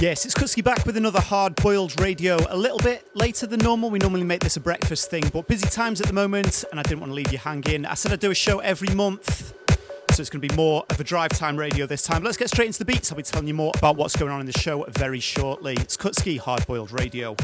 Yes, it's Kutski back with another hard-boiled radio. A little bit later than normal. We normally make this a breakfast thing, but busy times at the moment, and I didn't want to leave you hanging. I said I'd do a show every month, so it's going to be more of a drive time radio this time. Let's get straight into the beats. I'll be telling you more about what's going on in the show very shortly. It's Kutski, hard-boiled radio.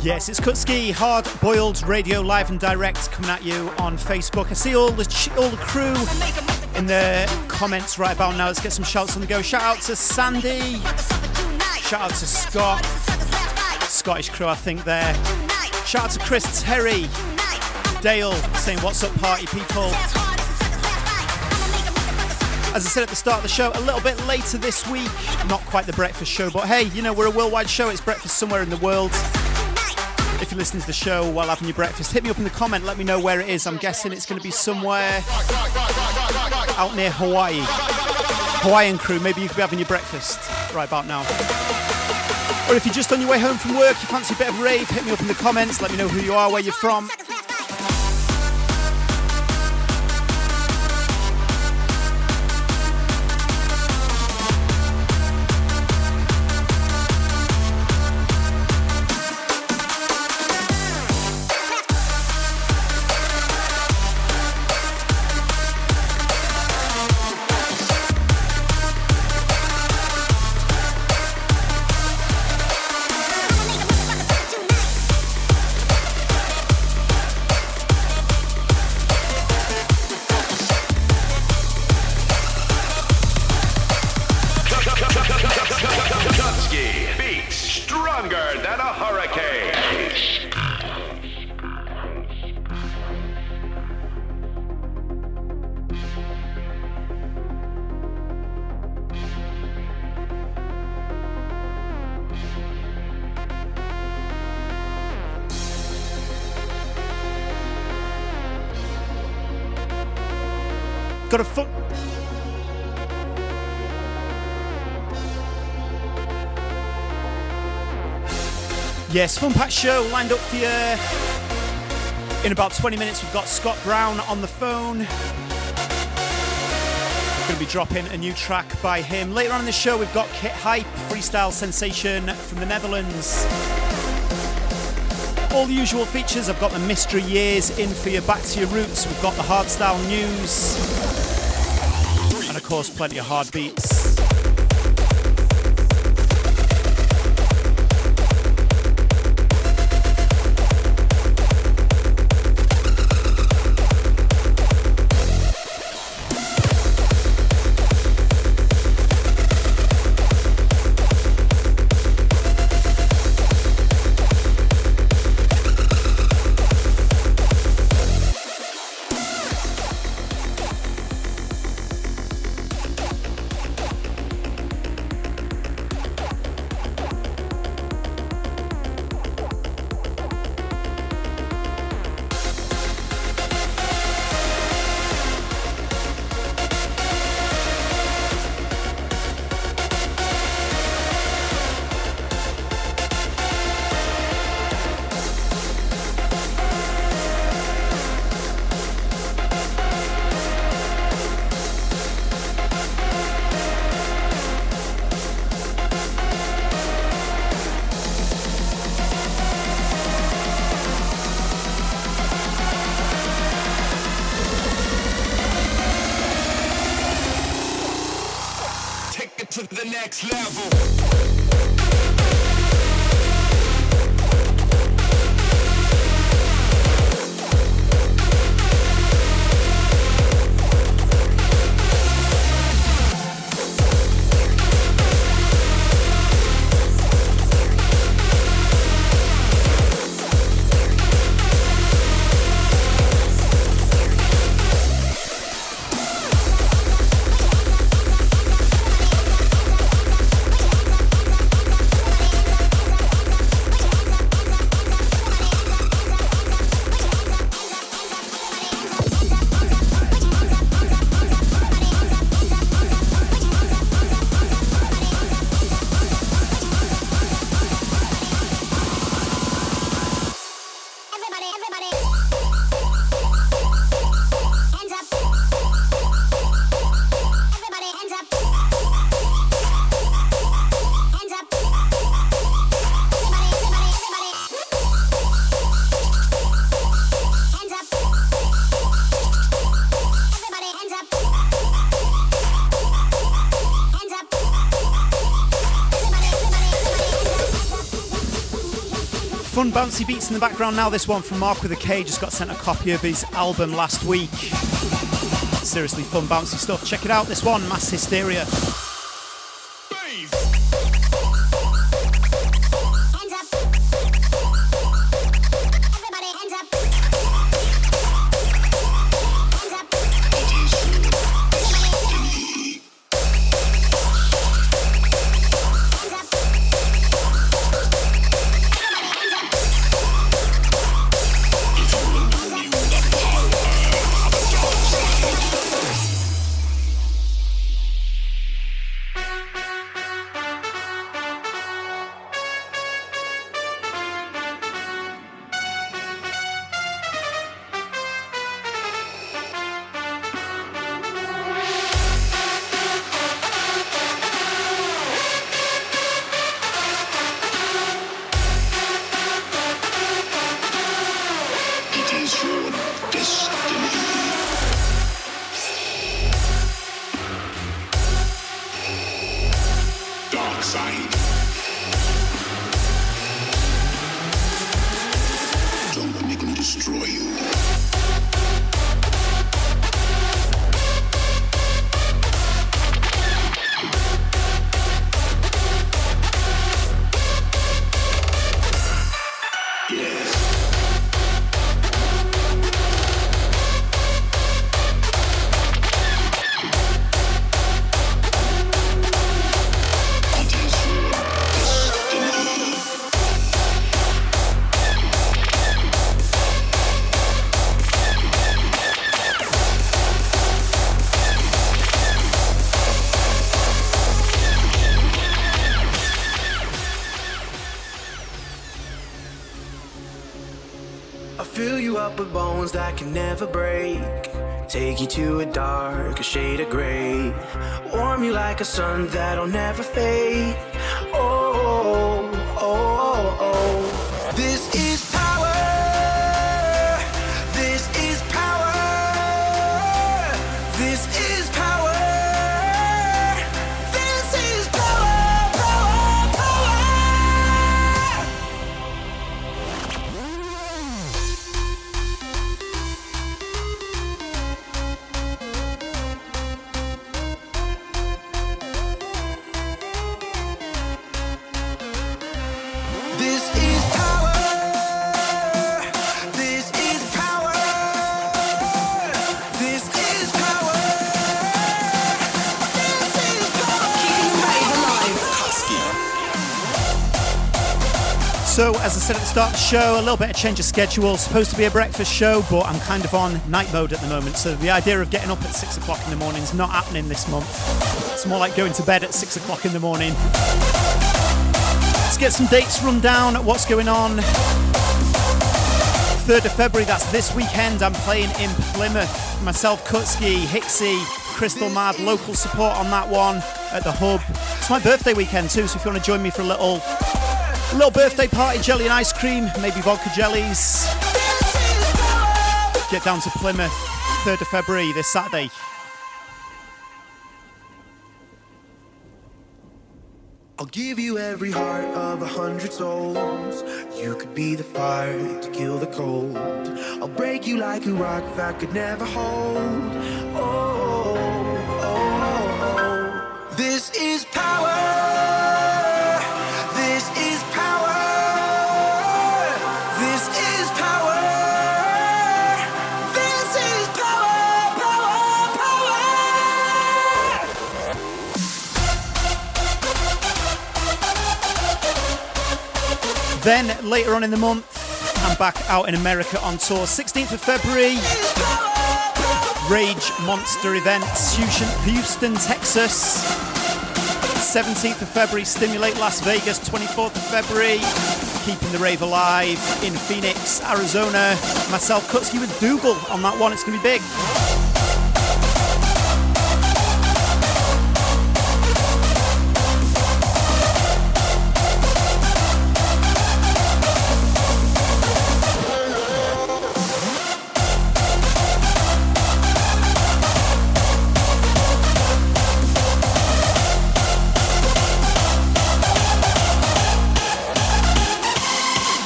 Yes, it's Kutski, Hard Boiled Radio, live and direct, coming at you on Facebook. I see all the crew in the comments right about now. Let's get some shouts on the go. Shout out to Sandy. Shout out to Scott. Scottish crew, I think, there. Shout out to Chris Terry. Dale saying, what's up, party people? As I said at the start of the show, a little bit later this week. Not quite the breakfast show, but hey, you know, we're a worldwide show. It's breakfast somewhere in the world. If you're listening to the show while having your breakfast, hit me up in the comment, let me know where it is. I'm guessing it's going to be somewhere out near Hawaii. Hawaiian crew, maybe you could be having your breakfast right about now. Or if you're just on your way home from work, you fancy a bit of rave, hit me up in the comments, let me know who you are, where you're from. Got a foot. Yes, fun packed show lined up for you. In about 20 minutes, we've got Scott Brown on the phone. We're going to be dropping a new track by him. Later on in the show, we've got Kit Hype, freestyle sensation from the Netherlands. All the usual features. I've got the Mystery Years in for you, Back to Your Roots. We've got the hardstyle news. And of course, plenty of hard beats. To the next level. fun bouncy beats in the background now. This one from Mark with a K, just got sent a copy of his album last week. Seriously fun bouncy stuff. Check it out, this one, Mass Hysteria. With bones that can never break, take you to a darker shade of gray, warm you like a sun that'll never fade. Oh, oh, oh, oh. This is power. This is power. This is power. This is power, power, power. So, as I said at the start of the show, a little bit of change of schedule. Supposed to be a breakfast show, but I'm kind of on night mode at the moment. So the idea of getting up at 6 o'clock in the morning is not happening this month. It's more like going to bed at 6 o'clock in the morning. Let's get some dates run down, what's going on. 3rd of February, that's this weekend. I'm playing in Plymouth. Myself, Kutski, Hixie, Crystal Mad, local support on that one at the Hub. It's my birthday weekend too, so if you want to join me for a little birthday party, jelly and ice cream, maybe vodka jellies, get down to Plymouth, 3rd of February, this Saturday. I'll give you every heart of 100 souls. You could be the fire to kill the cold. I'll break you like a rock that could never hold. Oh, oh, oh, oh. This is power. This is power. This is power. This is power, power, power. Then later on in the month, I'm back out in America on tour. 16th of February, Rage Monster Events, Houston, Texas. 17th of February, Stimulate Las Vegas. 24th of February, Keeping the Rave Alive in Phoenix, Arizona. Myself, Kutski with Dougal on that one. It's going to be big.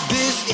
This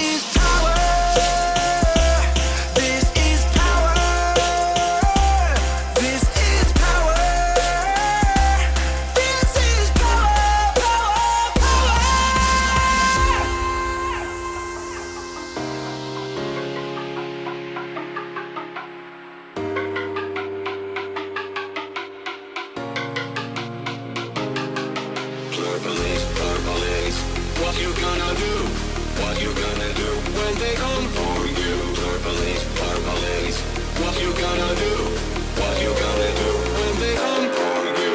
when they come for you? Purplies, purplies. What you gonna do? What you gonna do when they come for you?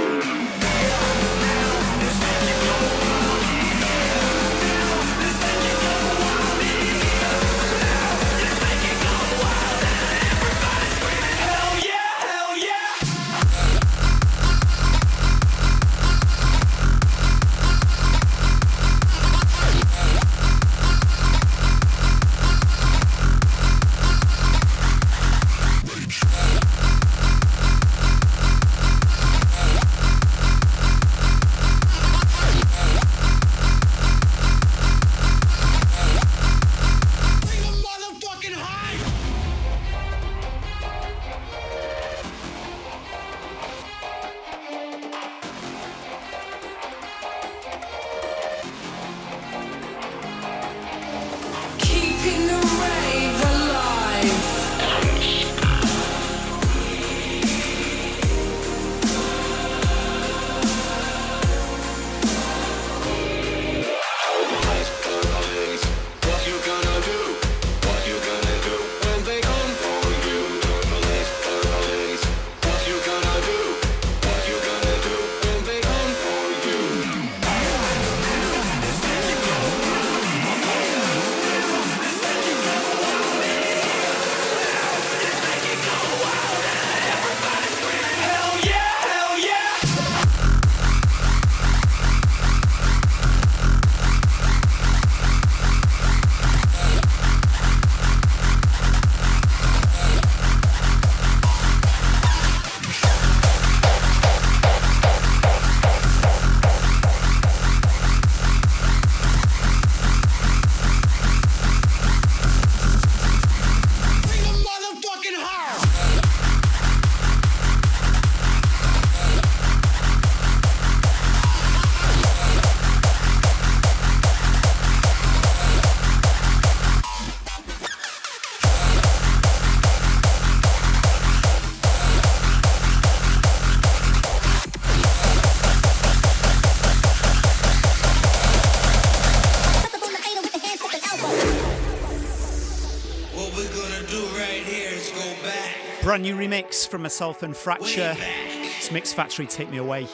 Brand new remix from myself and Fracture. It's Mix Factory, Take Me Away.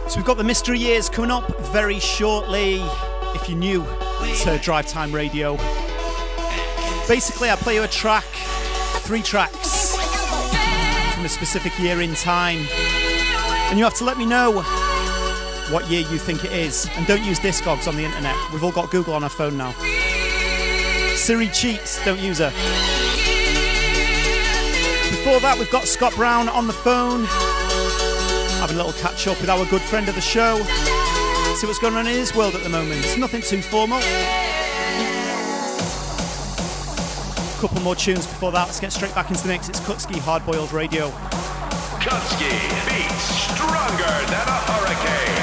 So we've got the Mystery Years coming up very shortly, if you're new to Drive Time Radio. Basically, I play you a track, 3 tracks from a specific year in time, and you have to let me know what year you think it is. And don't use Discogs on the internet. We've all got Google on our phone now. Siri cheats, don't use her. Before that, we've got Scott Brown on the phone, having a little catch up with our good friend of the show. See what's going on in his world at the moment. It's nothing too formal. Couple more tunes before that. Let's get straight back into the mix. It's Kutski, Hard Boiled Radio. Kutski beats stronger than a hurricane.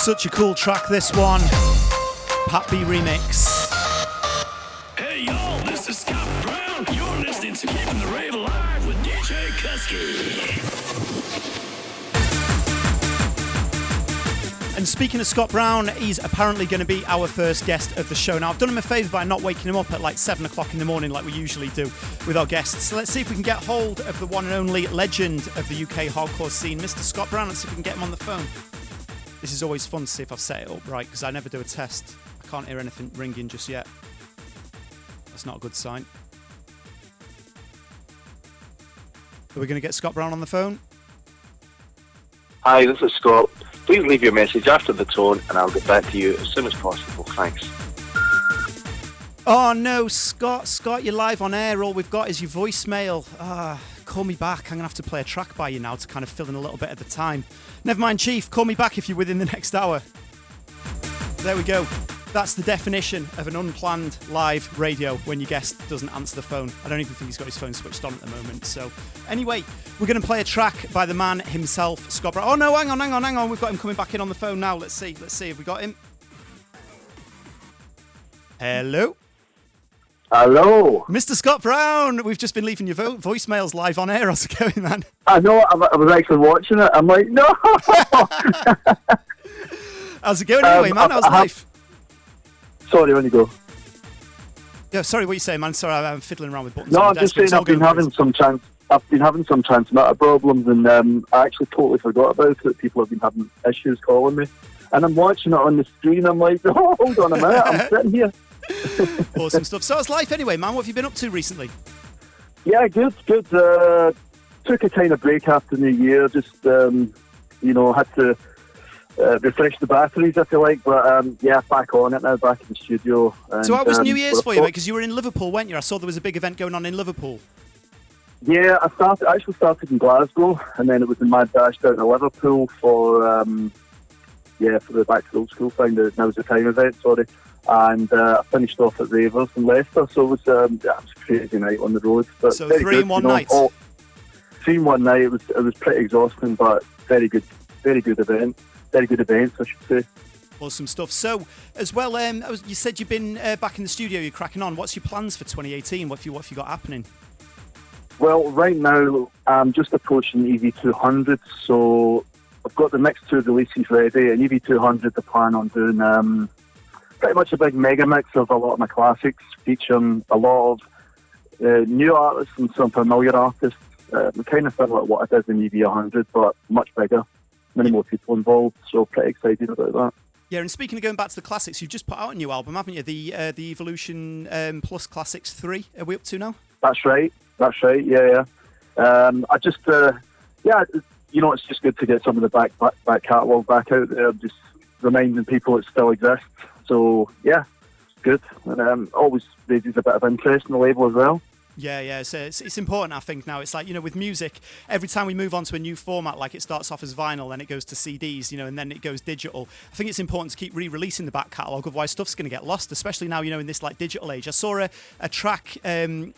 Such a cool track, this one. Pat B remix. Hey y'all, this is Scott Brown. You're listening to Keeping the Rave Alive with DJ Kutski. And speaking of Scott Brown, he's apparently going to be our first guest of the show. Now, I've done him a favour by not waking him up at like 7 o'clock in the morning like we usually do with our guests. So let's see if we can get hold of the one and only legend of the UK hardcore scene, Mr. Scott Brown. Let's see if we can get him on the phone. This is always fun to see if I've set it up right, because I never do a test. I can't hear anything ringing just yet. That's not a good sign. Are we going to get Scott Brown on the phone? Hi, this is Scott. Please leave your message after the tone and I'll get back to you as soon as possible. Thanks. Oh no, Scott, you're live on air. All we've got is your voicemail. Call me back. I'm going to have to play a track by you now to kind of fill in a little bit of the time. Never mind, Chief. Call me back if you're within the next hour. There we go. That's the definition of an unplanned live radio when your guest doesn't answer the phone. I don't even think he's got his phone switched on at the moment. So anyway, we're going to play a track by the man himself, Scott Brown. Oh no, hang on. We've got him coming back in on the phone now. Let's see. Have we got him? Hello? Hello. Mr. Scott Brown, we've just been leaving your voicemails live on air. How's it going, man? I know, I was actually watching it. I'm like, no! How's it going anyway, man? How's life? Sorry, on you go. Yeah, sorry, what are you saying, man? Sorry, I'm fiddling around with buttons. No, on I'm the just desk, saying I've been having some transmitter problems and I actually totally forgot about it. People have been having issues calling me. And I'm watching it on the screen. I'm like, oh, hold on a minute. I'm sitting here. Awesome stuff. So how's life anyway, man? What have you been up to recently? Yeah, good. Took a kind of break after New Year. Just, had to refresh the batteries, if you like. But, back on it now, back in the studio. And, so how was New Year's for you, mate? Because you were in Liverpool, weren't you? I saw there was a big event going on in Liverpool. Yeah, I actually started in Glasgow, and then it was in Mad Dash down to Liverpool for the Back to the Old School thing, the Now's the Time event, sorry. And I finished off at Ravers in Leicester, so it was a crazy night on the road. But so 3 in one night? 3 in one night, it was pretty exhausting, but very good event. Very good events, I should say. Awesome stuff. So, as well, you said you've been back in the studio, you're cracking on. What's your plans for 2018? What have you got happening? Well, right now, I'm just approaching EV200, so I've got the next 2 releases ready, and EV200 I plan on doing pretty much a big mega mix of a lot of my classics, featuring a lot of new artists and some familiar artists. Kind of similar to what I did in EV100, but much bigger. Many more people involved, so pretty excited about that. Yeah, and speaking of going back to the classics, you've just put out a new album, haven't you? The Evolution Plus Classics 3. Are we up to now? That's right, yeah. I just, it's just good to get some of the back catalogue back out there, just reminding people it still exists. So, yeah, it's good. And always raises a bit of interest in the label as well. Yeah, it's important, I think, now. It's like, with music, every time we move on to a new format, like it starts off as vinyl, then it goes to CDs, and then it goes digital. I think it's important to keep re-releasing the back catalogue, otherwise stuff's going to get lost, especially now, in this, like, digital age. I saw a track on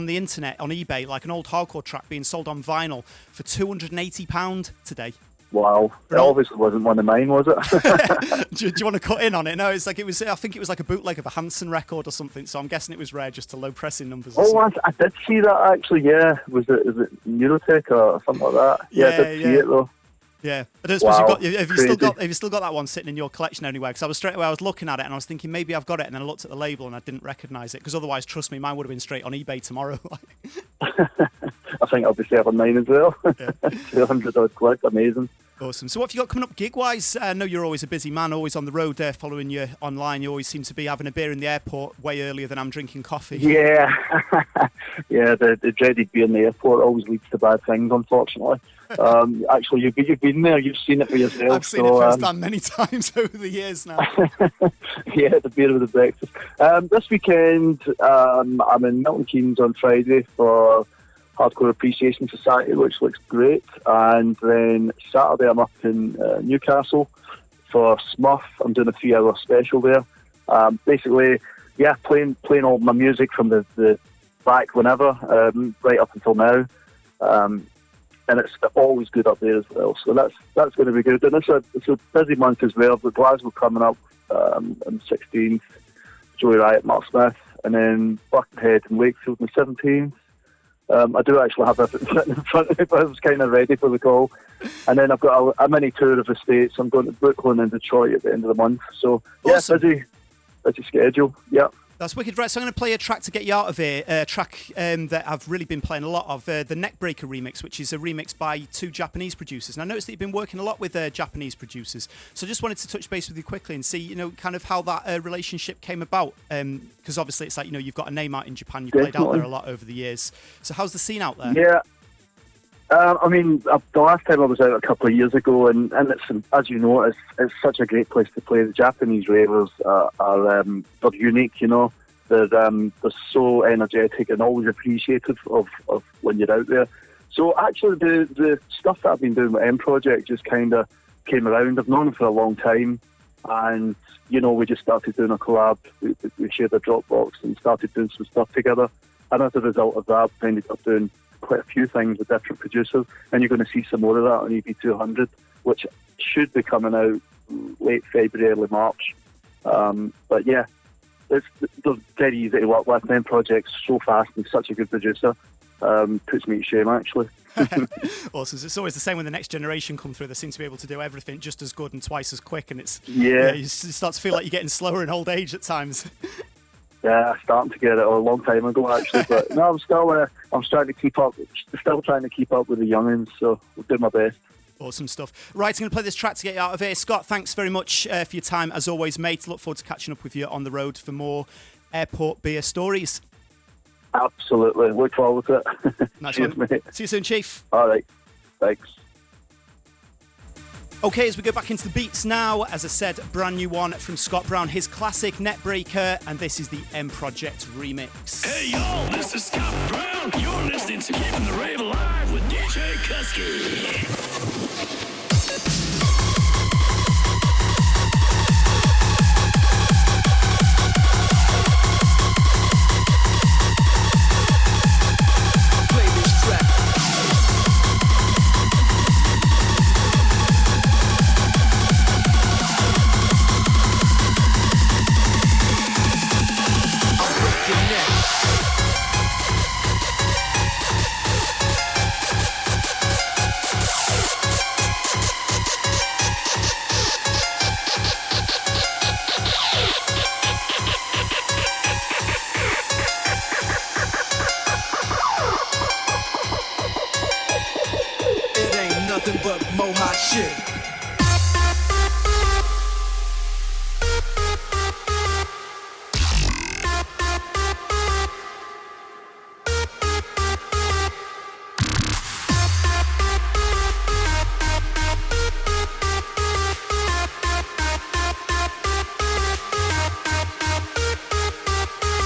the internet, on eBay, like an old hardcore track being sold on vinyl for £280 today. Wow. It obviously wasn't one of mine, was it? do you want to cut in on it? No, I think it was like a bootleg of a Hanson record or something, so I'm guessing it was rare just to low pressing numbers. I did see that actually, yeah. Was it Neurotech or something like that? Yeah, I did see it though. Yeah, I don't suppose have you still got that one sitting in your collection anywhere? Because I was looking at it and I was thinking maybe I've got it, and then I looked at the label and I didn't recognise it. Because otherwise, trust me, mine would have been straight on eBay tomorrow. I think I'll be selling mine as well. Yeah. 200 odd clicks, amazing. Awesome. So what have you got coming up gig-wise? I know you're always a busy man, always on the road there, following you online. You always seem to be having a beer in the airport way earlier than I'm drinking coffee. Yeah. Yeah, the dreaded beer in the airport always leads to bad things, unfortunately. Actually, you've been there, you've seen it for yourself. I've seen it firsthand many times over the years now. Yeah, the beer with the breakfast. This weekend, I'm in Milton Keynes on Friday for Hardcore Appreciation Society, which looks great. And then Saturday I'm up in Newcastle for Smurf. I'm doing a 3-hour special there. Basically, yeah, playing all my music from the back whenever, right up until now. And it's always good up there as well. So that's going to be good. And it's a busy month as well. With Glasgow coming up on the 16th, Joey Riot, Mark Smith, and then Buckenhead and Wakefield on the 17th. I do actually have everything sitting in front of me, but I was kind of ready for the call. And then I've got a mini tour of the States. I'm going to Brooklyn and Detroit at the end of the month. So, yeah, Awesome. busy schedule. Yeah. That's wicked. Right, so I'm going to play a track to get you out of here, a track that I've really been playing a lot of, the Neckbreaker remix, which is a remix by 2 Japanese producers. And I noticed that you've been working a lot with Japanese producers. So I just wanted to touch base with you quickly and see, you know, kind of how that relationship came about. Because obviously it's like, you know, you've got a name out in Japan, you've played out there a lot over the years. So how's the scene out there? Yeah. I mean, the last time I was out a couple of years ago, and it's, as you know, it's such a great place to play. The Japanese ravers are they're unique, you know. They're so energetic and always appreciative of when you're out there. So actually, the stuff that I've been doing with M Project just kind of came around. I've known them for a long time, and you know, we just started doing a collab. We shared a Dropbox and started doing some stuff together. And as a result of that, I've ended up doing quite a few things with different producers, and you're going to see some more of that on EP200, which should be coming out late February, early March. But yeah, they're very easy to work with. Them projects so fast and such a good producer. Puts me to shame, actually. Awesome. So it's always the same when the next generation come through. They seem to be able to do everything just as good and twice as quick, and it's you start to feel like you're getting slower in old age at times. Yeah, starting to get it a long time ago, actually. But no, I'm trying to keep up. Still trying to keep up with the youngins. So we'll do my best. Awesome stuff. Right, I'm going to play this track to get you out of here. Scott, thanks very much for your time, as always, mate. Look forward to catching up with you on the road for more airport beer stories. Absolutely. Look forward to it. Nice Cheers, one. mate. See you soon, Chief. All right. Thanks. Okay, as we go back into the beats now, as I said, brand new one from Scott Brown, his classic Neckbreaker, and this is the M Project remix. Hey y'all, this is Scott Brown. You're listening to Keeping the Rave Alive with DJ Kutski. Nothing but mo hot shit.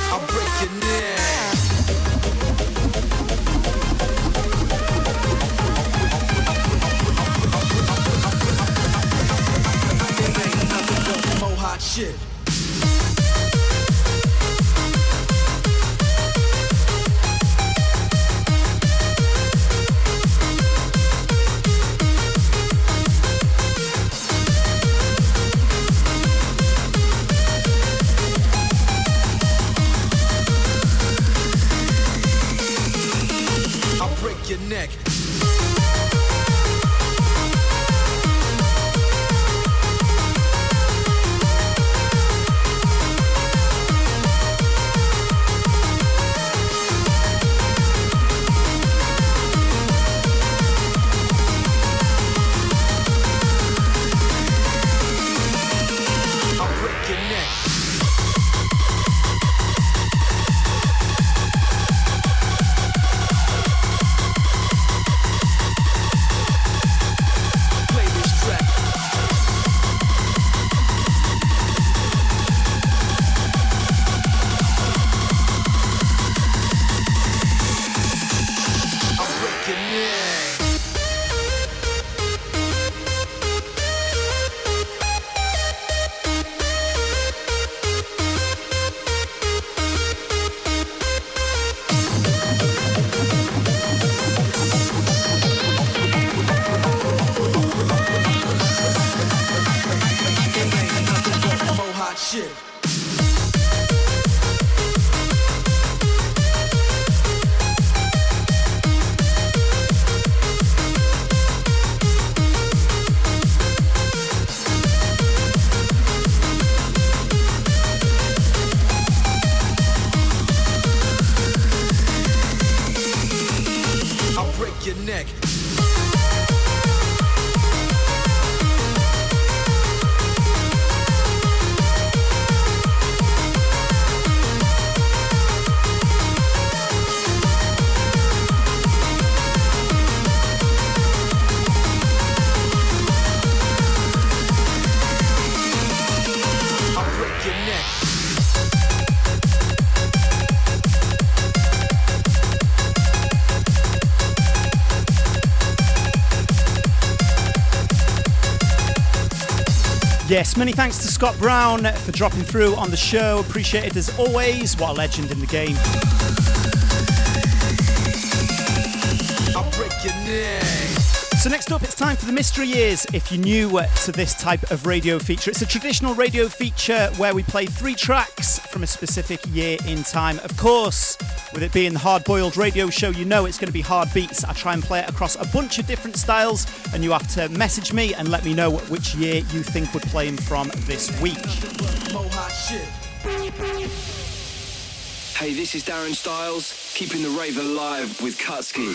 I'll break your neck. Shit. I'll break your neck. Shit. Yes, many thanks to Scott Brown for dropping through on the show. Appreciated as always. What a legend in the game. I'll break your neck. So next up, it's time for the Mystery Years. If you're new to this type of radio feature, it's a traditional radio feature where we play 3 tracks from a specific year in time. Of course, with it being the hard-boiled radio show, you know it's going to be hard beats. I try and play it across a bunch of different styles, and you have to message me and let me know which year you think would play him from this week. Hey, this is Darren Styles, keeping the rave alive with Kutski.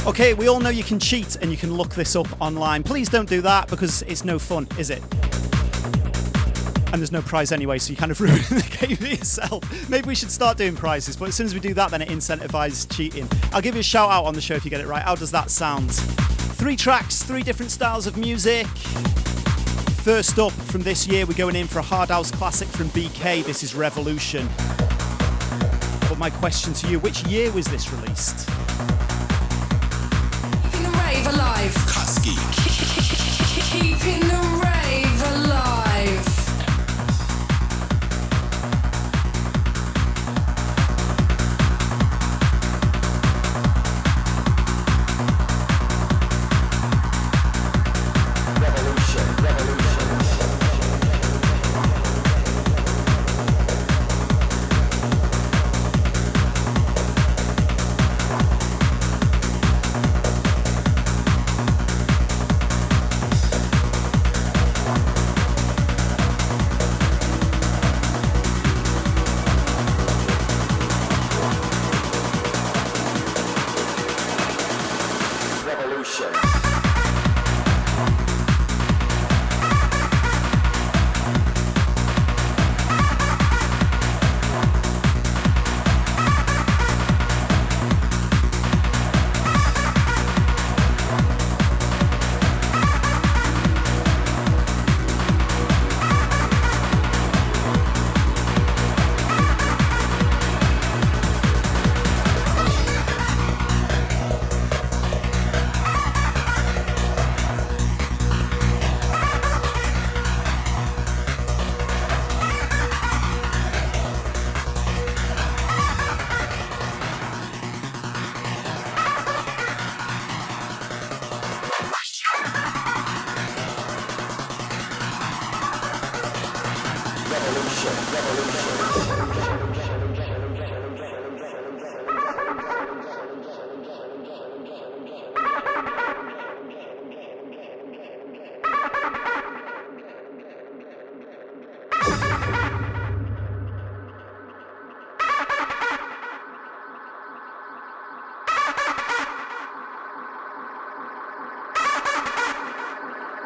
Okay, we all know you can cheat and you can look this up online. Please don't do that because it's no fun, is it? And there's no prize anyway, so you kind of ruin the game for yourself. Maybe we should start doing prizes, but as soon as we do that, then it incentivizes cheating. I'll give you a shout out on the show if you get it right. How does that sound? 3 tracks, 3 different styles of music. First up from this year, we're going in for a hard house classic from BK. This is Revolution. But my question to you, which year was this released? Keeping the rave alive. Kutski. Keeping the rave alive.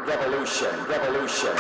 Revolution.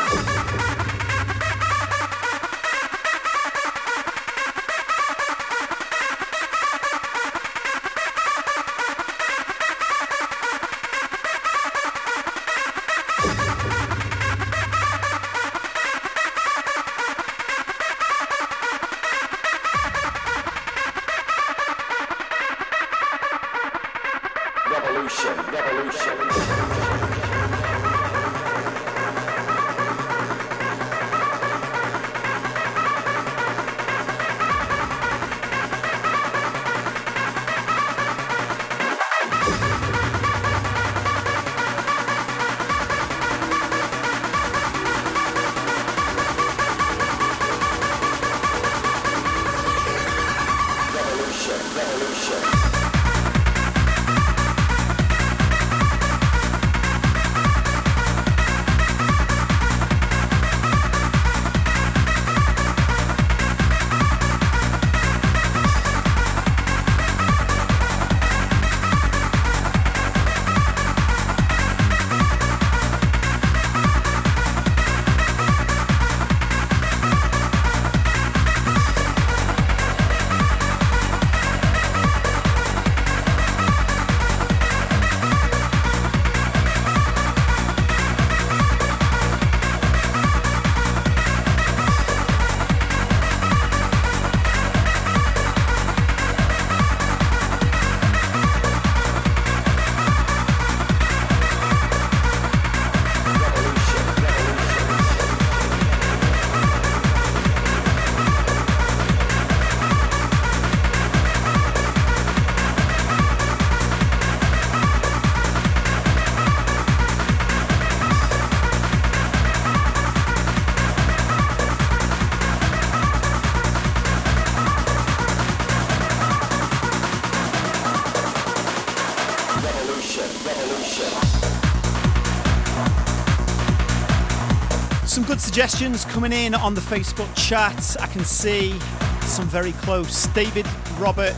Some good suggestions coming in on the Facebook chat. I can see some very close. David Robert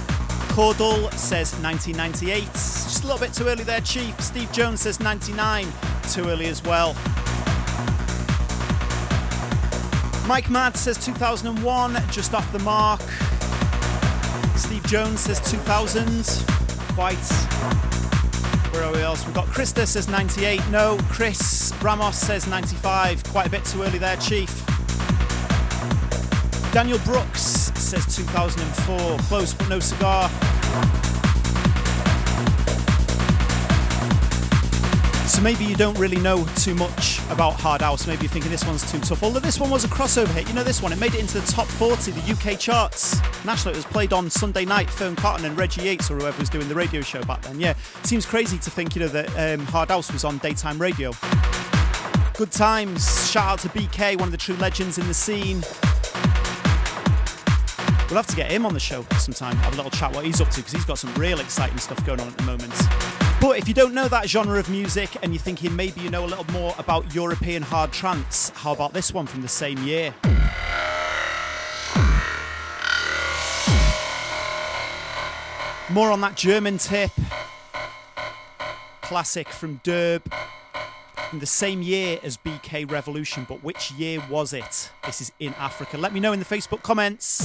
Cordell says 1998. Just a little bit too early there, Chief. Steve Jones says 99. Too early as well. Mike Mad says 2001. Just off the mark. Steve Jones says 2000. Quite. Where are we else? We've got Krista says 98. No. Chris Ramos says 95. Quite a bit too early there, Chief. Daniel Brooks says 2004. Close but no cigar. So maybe you don't really know too much about Hard House. Maybe you're thinking this one's too tough. Although this one was a crossover hit. You know this one? It made it into the top 40, the UK charts. Nationally, it was played on Sunday night. Fern Cotton and Reggie Yates, or whoever was doing the radio show back then. Yeah, seems crazy to think, that Hard House was on daytime radio. Good times. Shout out to BK, one of the true legends in the scene. We'll have to get him on the show sometime. Have a little chat what he's up to, because he's got some real exciting stuff going on at the moment. But if you don't know that genre of music and you're thinking maybe you know a little more about European hard trance, how about this one from the same year? More on that German tip. Classic from Derb. From the same year as BK Revolution, but which year was it? This is in Africa. Let me know in the Facebook comments.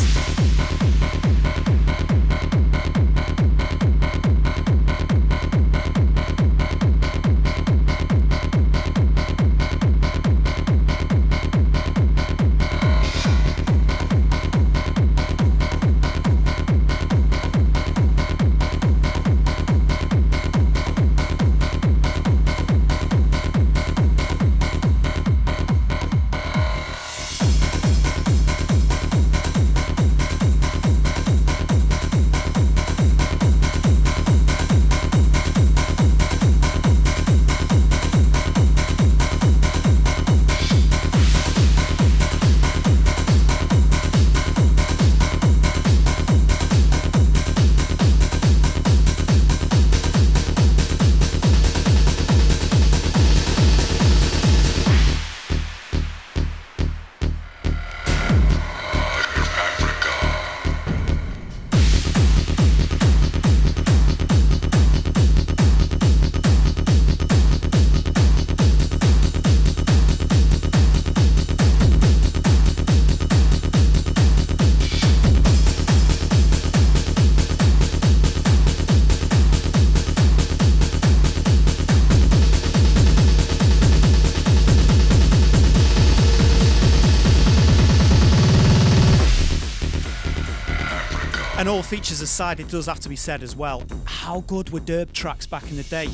And all features aside, it does have to be said as well, how good were Derb tracks back in the day?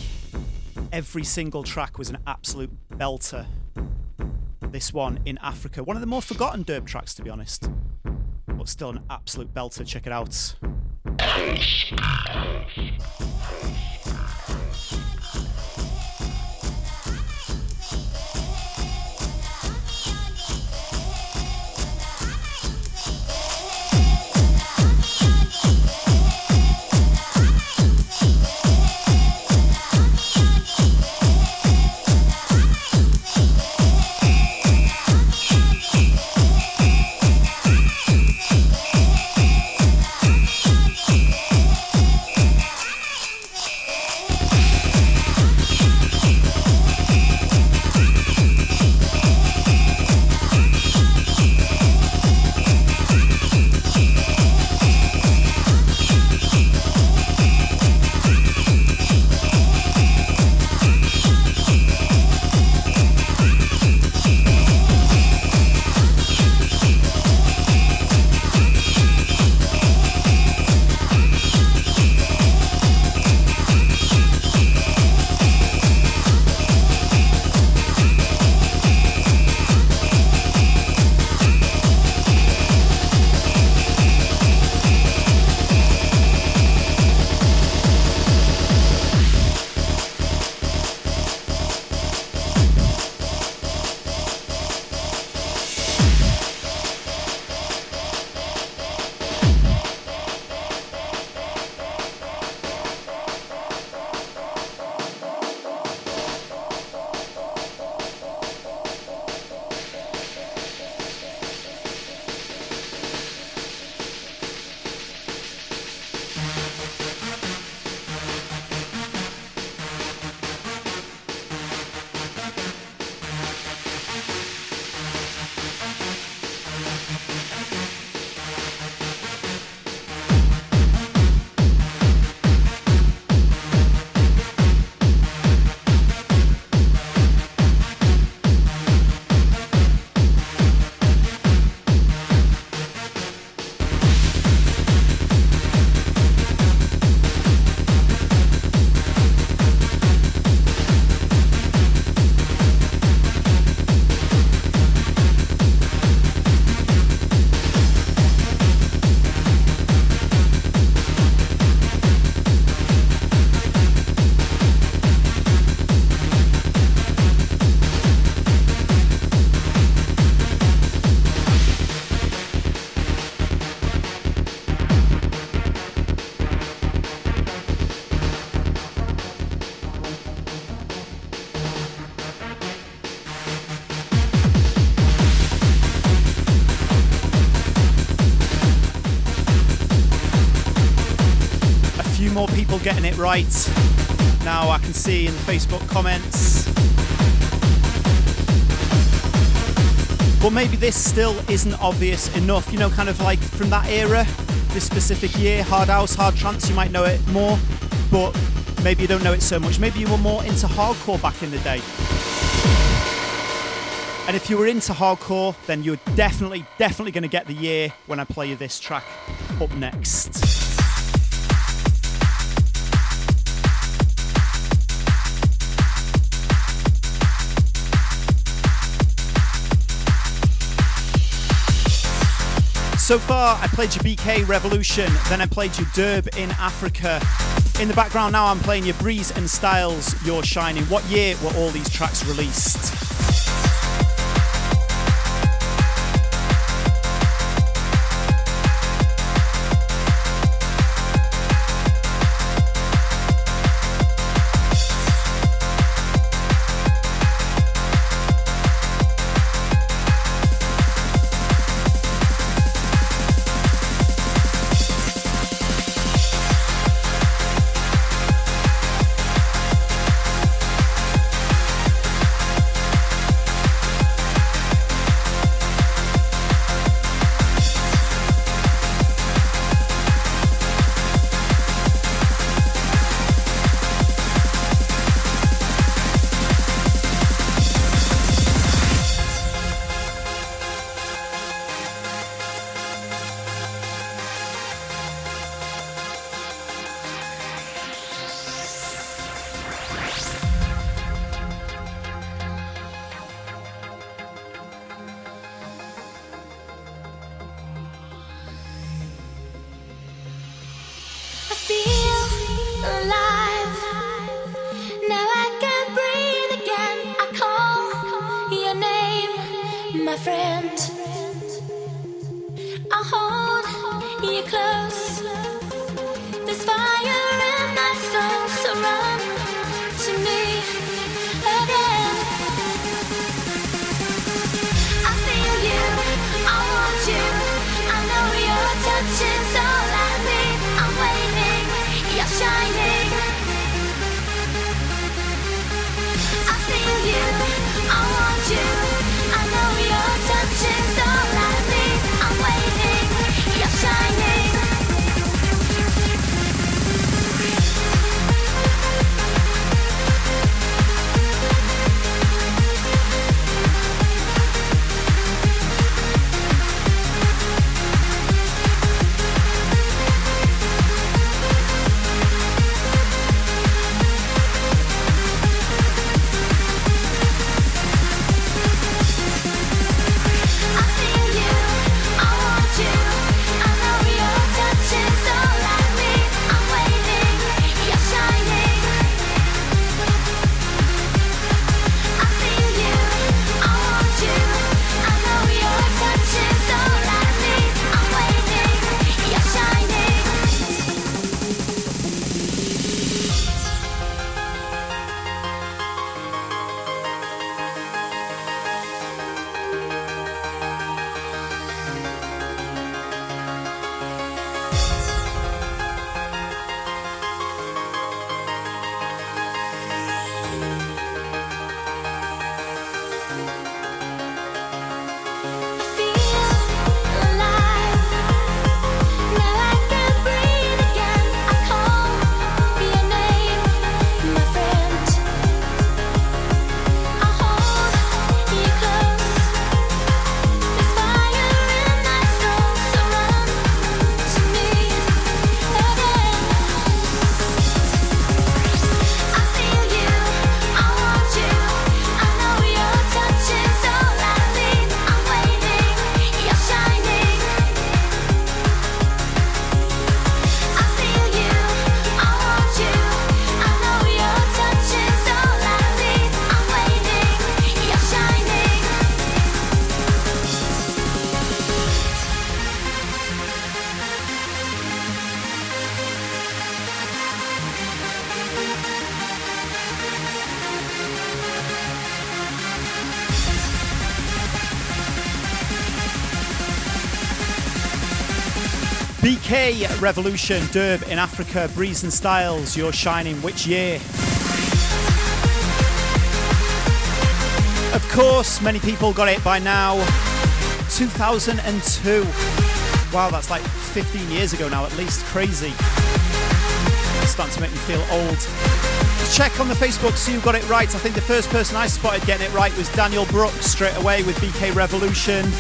Every single track was an absolute belter. This one, In Africa, one of the more forgotten Derb tracks, to be honest, but still an absolute belter. Check it out. getting it right. Now I can see in the Facebook comments. But maybe this still isn't obvious enough, you know, kind of like from that era, this specific year, hard house, hard trance, you might know it more, but maybe you don't know it so much. Maybe you were more into hardcore back in the day. And if you were into hardcore, then you're definitely going to get the year when I play you this track up next. So far, I played your BK Revolution, then I played you Derb in Africa. In the background now, I'm playing your Breeze and Styles, You're Shining. What year were all these tracks released? I feel you, I want you, I know your touch is BK Revolution, Derb in Africa, Breeze and Styles, You're Shining, which year? Of course, many people got it by now. 2002. Wow, that's like 15 years ago now, at least. Crazy. It's starting to make me feel old. Check on the Facebook, see who got it right. I think the first person I spotted getting it right was Daniel Brooks straight away with BK Revolution.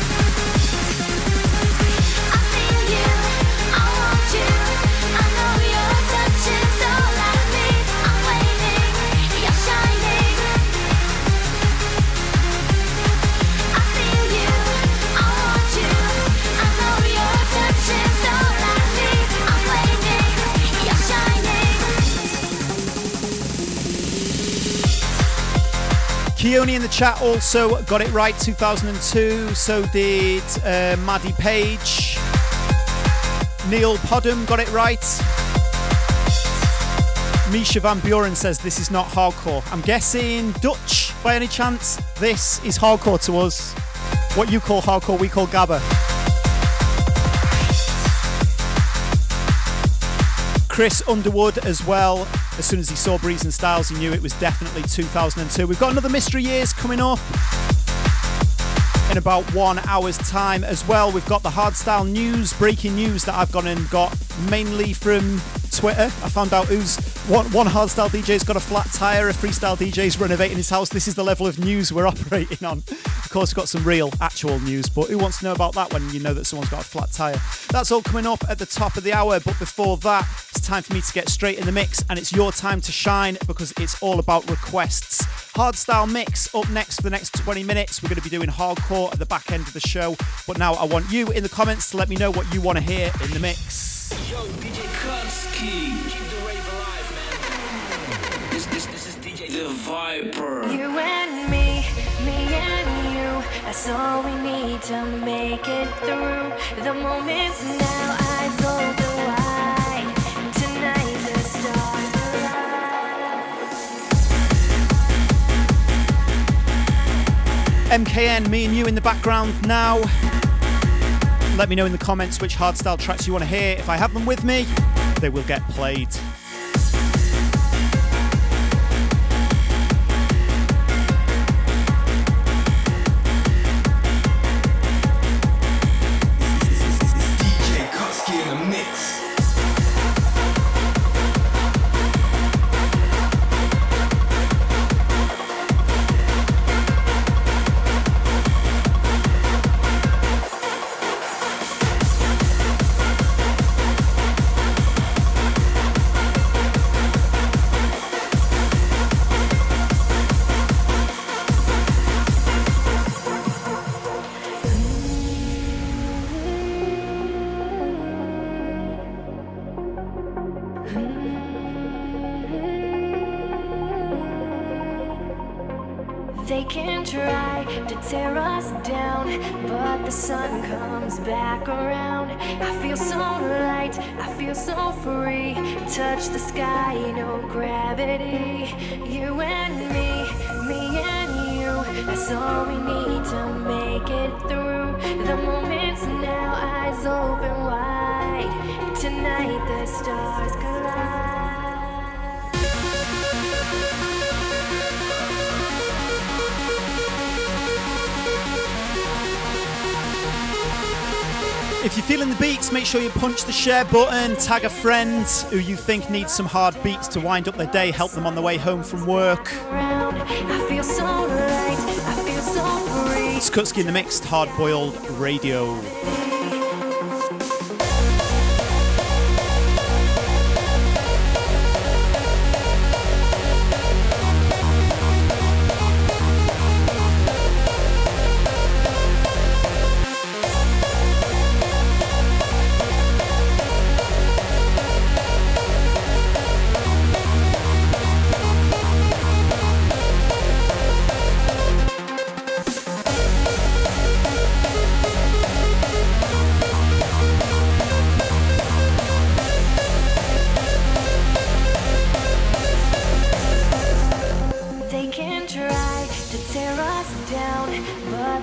Keone in the chat also got it right, 2002. So did Maddie Page. Neil Podham got it right. Misha Van Buren says this is not hardcore. I'm guessing Dutch by any chance. This is hardcore to us. What you call hardcore, we call gabba. Chris Underwood as well. As soon as he saw Breeze and Styles, he knew it was definitely 2002. We've got another Mystery Years coming up in about 1 hour's time as well. We've got the hardstyle news, breaking news that I've gone and got mainly from Twitter. I found out one hardstyle DJ's got a flat tyre, a freestyle DJ's renovating his house. This is the level of news we're operating on. Of course, we've got some real, actual news, but who wants to know about that when you know that someone's got a flat tyre? That's all coming up at the top of the hour, but before that, it's time for me to get straight in the mix, and it's your time to shine because it's all about requests. Hardstyle mix up next for the next 20 minutes. We're going to be doing hardcore at the back end of the show, but now I want you in the comments to let me know what you want to hear in the mix. Yo, DJ Kutski, keep the rave alive, man. This is DJ The Viper. You and me and you, that's all we need to make it through. The moment's now, eyes open wide. Tonight the stars collide. MKN, me and you in the background now. Let me know in the comments which hardstyle tracks you want to hear. If I have them with me, they will get played. DJ Kutski in the mix. They can try to tear us down, but the sun comes back around. I feel so light, I feel so free. Touch the sky, no gravity. You and me and you, that's all we need to make it through. The moment's now, eyes open wide. Tonight the stars collide. If you're feeling the beats, make sure you punch the share button, tag a friend who you think needs some hard beats to wind up their day, help them on the way home from work. I feel so light, I feel so free. It's Kutski in the Mixed Hard Boiled Radio.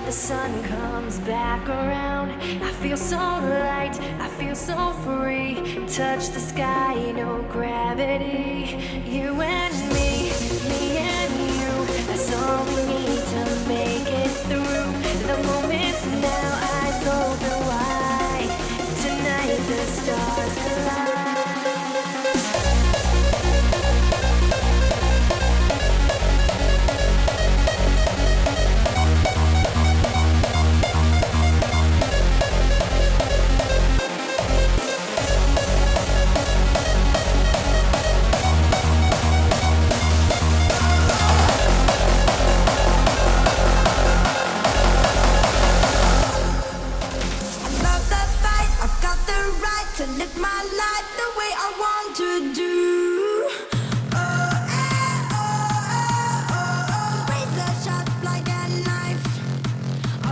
The sun comes back around. I feel so light, I feel so free. Touch the sky, no gravity. You and me and you. That's all we need to make it through. The moment's now, eyes open wide. Tonight the stars collide. To live my life the way I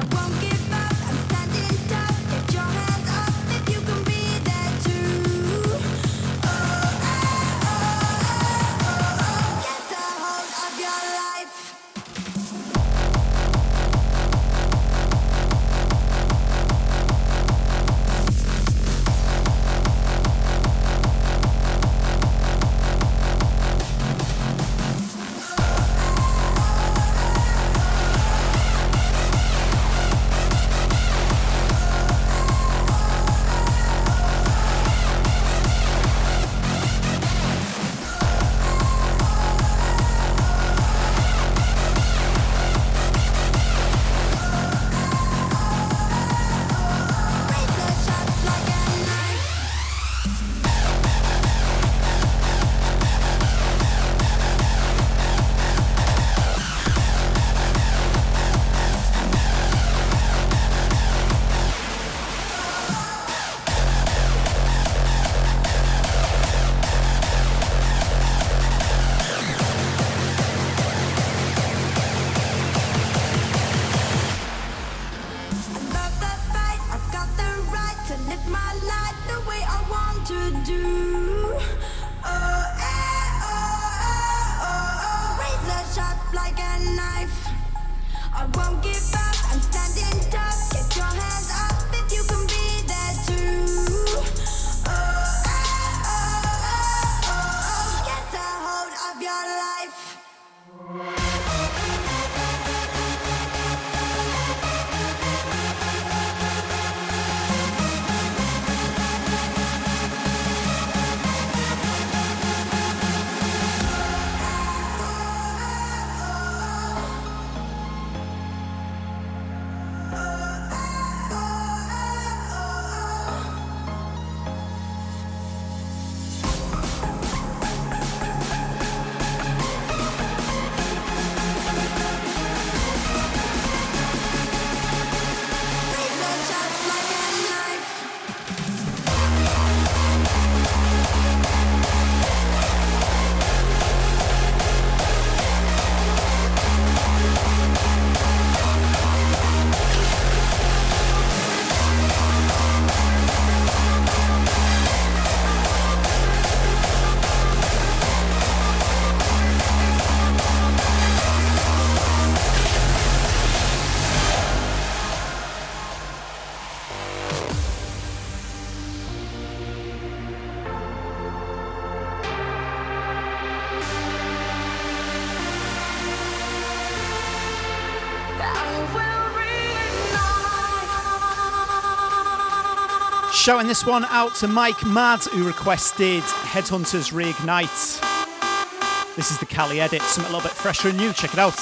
want to do. Oh, eh, oh, oh, oh. Razor sharp like a knife. I won't give up, I'm standing tough. Get your hands up if you can be there too. Oh, eh, oh, oh, oh. Get a hold of your life. Shouting this one out to Mike Mad, who requested Headhunters Reignite. This is the Cali edit, something a little bit fresher and new. Check it out.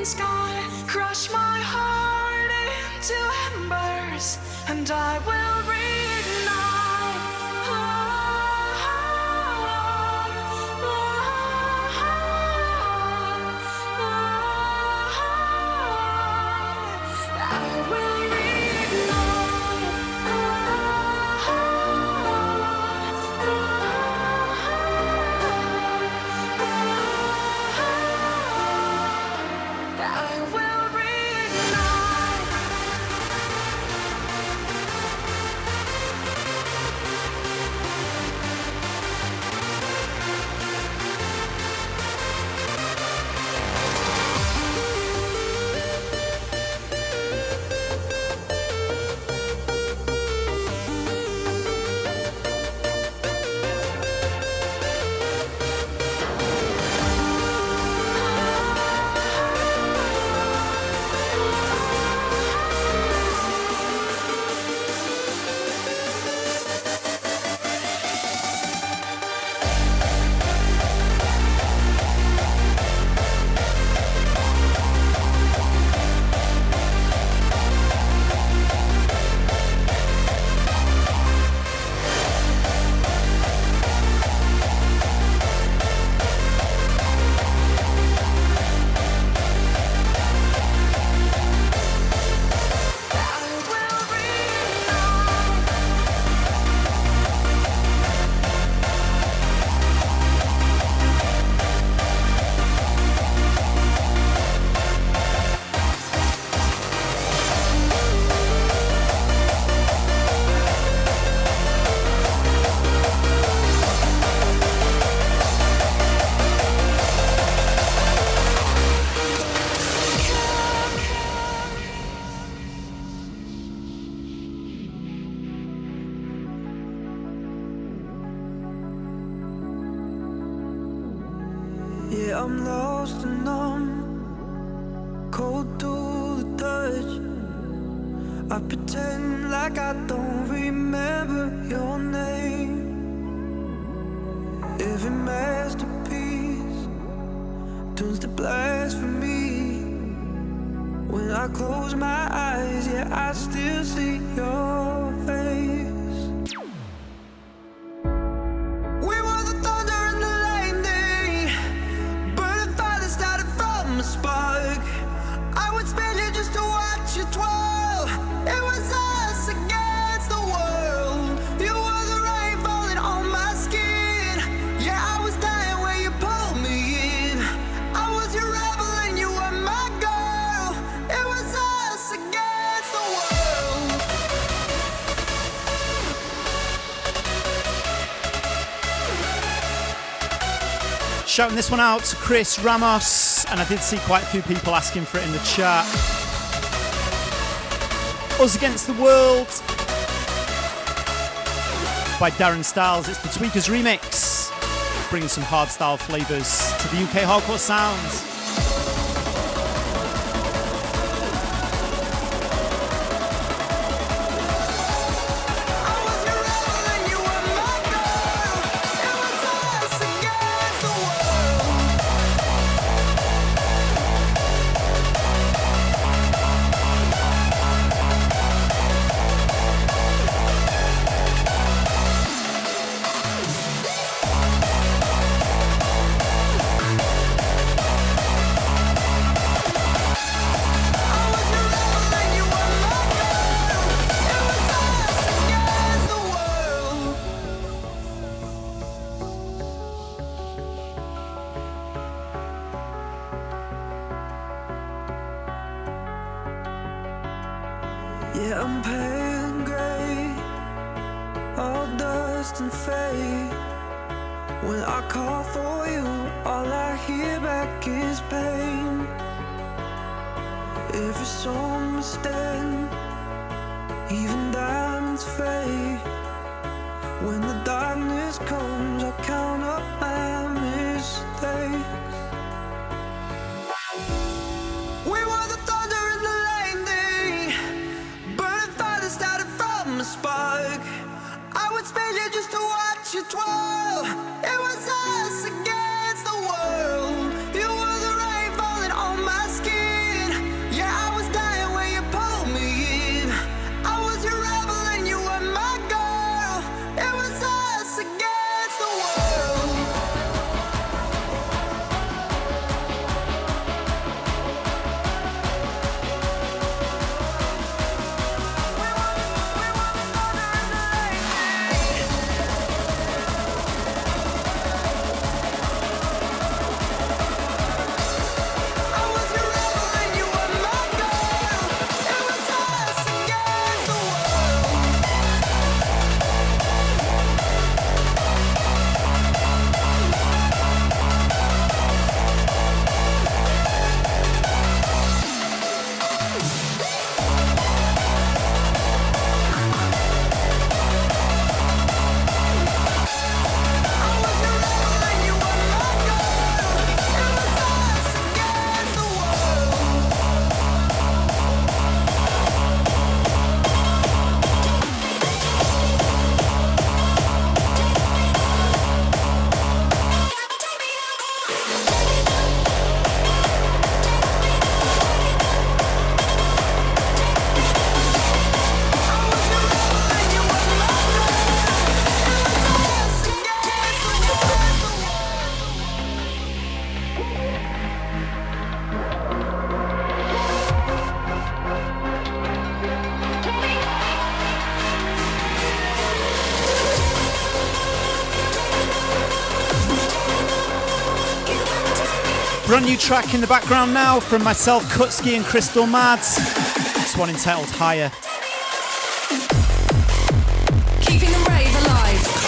open sky, crush my heart into embers, and I will reignite. Yeah, I'm lost and numb, cold to the touch. I pretend like I don't remember your name. Every masterpiece turns to blasphemy. When I close my eyes, yeah, I still see your face. Spark. I would spend it just to watch you twirl. It was us against the world. You were the rain falling on my skin. Yeah, I was dying where you pulled me in. I was your rebel and you were my girl. It was us against the world. Shouting this one out to Chris Ramos, and I did see quite a few people asking for it in the chat. Us Against the World by Darren Styles. It's the Tweakers remix, bringing some hardstyle flavours to the UK hardcore sounds. Yeah, I'm pale grey, all dust and fade. When I call for you, all I hear back is pain. Every song is dead, even diamonds fade. When the darkness comes, I count up my mistakes. We were the thunder and the lightning, burning fire that started from a spark. I would spend it just to watch you twirl. It was us against the world. You were the rain falling on my skin. Brand new track in the background now from myself, Kutski and Crystal Mads. This one entitled Higher. Keeping the rave alive.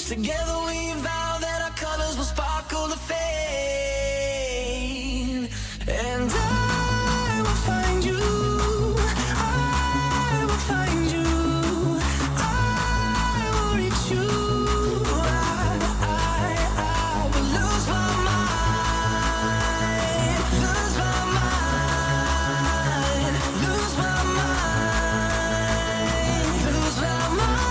Together we vow that our colors will sparkle to fade. And I will find you. I will find you. I will reach you. I will lose my mind. Lose my mind. Lose my mind. Lose my mind.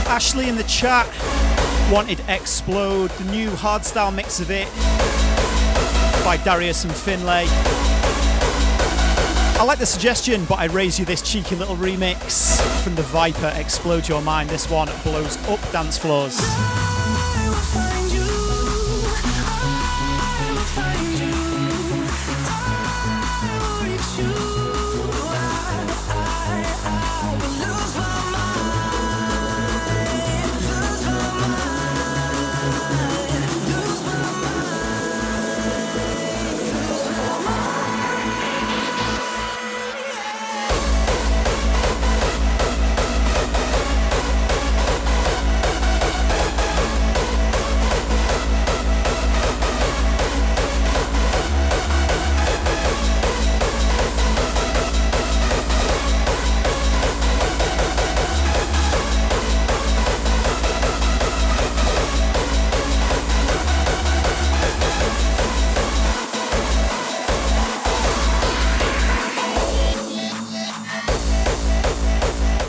Ashley in the chat wanted Explode, the new hardstyle mix of it by Darius and Finlay. I like the suggestion, but I raise you this cheeky little remix from the Viper, Explode Your Mind. This one blows up dance floors.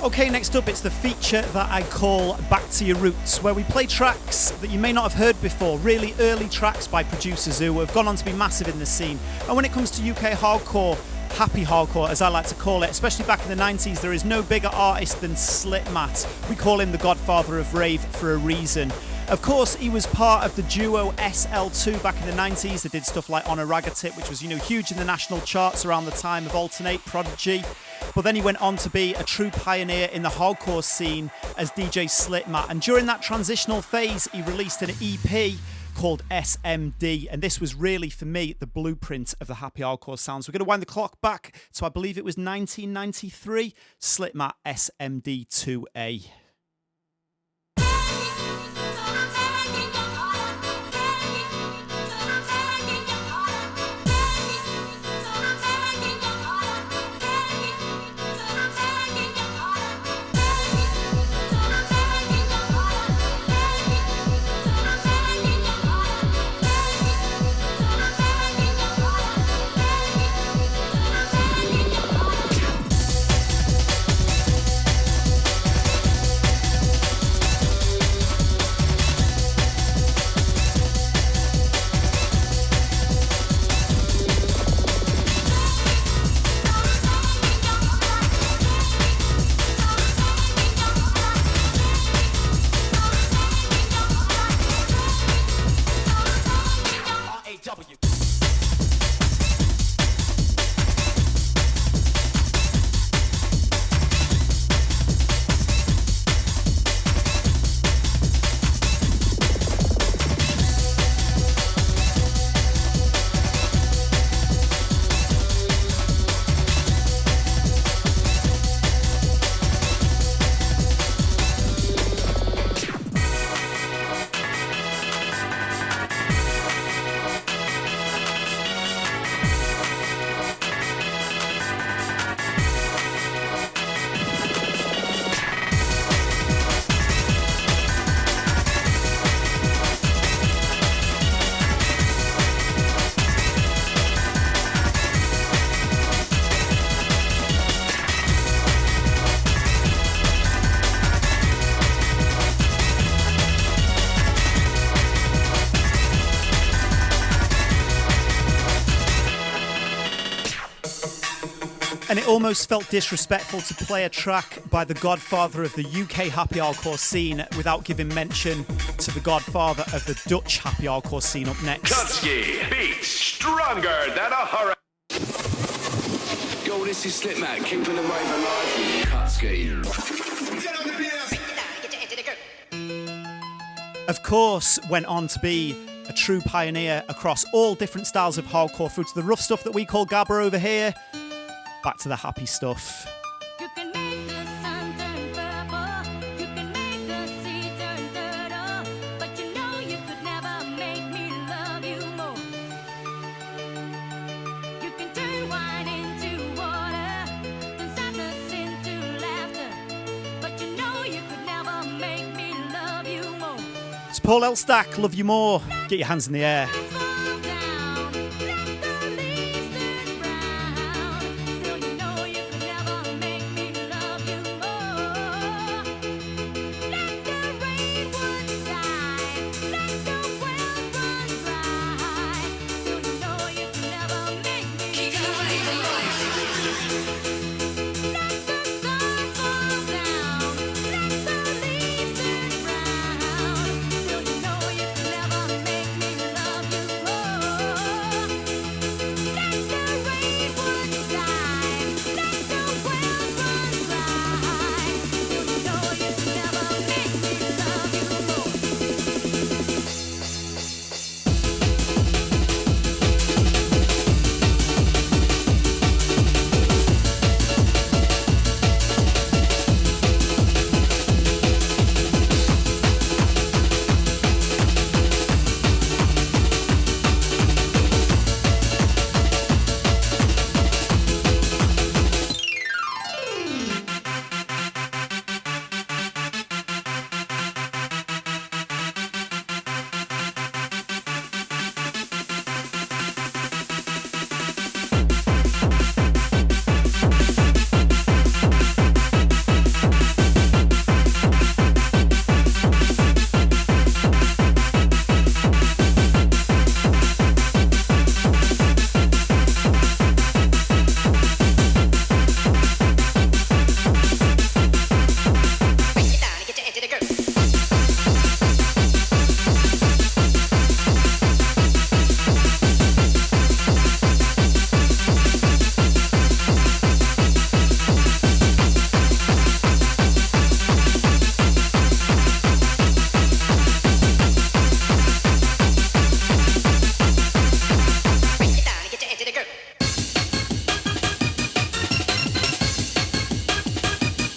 Okay, next up it's the feature that I call Back to Your Roots, where we play tracks that you may not have heard before, really early tracks by producers who have gone on to be massive in the scene. And when it comes to UK hardcore, happy hardcore as I like to call it, especially back in the 90s, there is no bigger artist than Slipmatt. We call him the godfather of rave for a reason. Of course, he was part of the duo SL2 back in the 90s. They did stuff like On a Ragga Tip, which was, huge in the national charts around the time of Alternate, Prodigy. But then he went on to be a true pioneer in the hardcore scene as DJ Slipmatt. And during that transitional phase, he released an EP called SMD. And this was really, for me, the blueprint of the happy hardcore sounds. We're going to wind the clock back to, I believe it was 1993, Slipmatt SMD 2A. And it almost felt disrespectful to play a track by the godfather of the UK happy hardcore scene without giving mention to the godfather of the Dutch happy hardcore scene up next. Kutski beats stronger than a hurricane. Yo, this is Slipmatt, keeping the rave alive with Kutski. Of course, went on to be a true pioneer across all different styles of hardcore, through to the rough stuff that we call gabber over here, back to the happy stuff. You can make the sun turn purple, you can make the sea turn turtle, but you know you could never make me love you more. You can turn wine into water, turn sadness into laughter, but you know you could never make me love you more. It's Paul Elstack, Love You More. Get your hands in the air.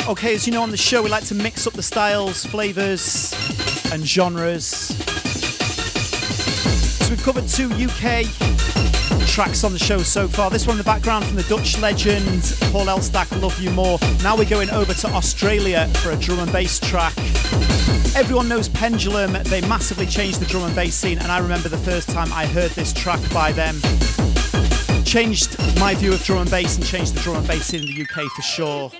Okay, as you know on the show, we like to mix up the styles, flavours and genres. So we've covered 2 UK tracks on the show so far. This one in the background from the Dutch legend, Paul Elstack, Love You More. Now we're going over to Australia for a drum and bass track. Everyone knows Pendulum. They massively changed the drum and bass scene, and I remember the first time I heard this track by them. Changed my view of drum and bass and changed the drum and bass scene in the UK for sure.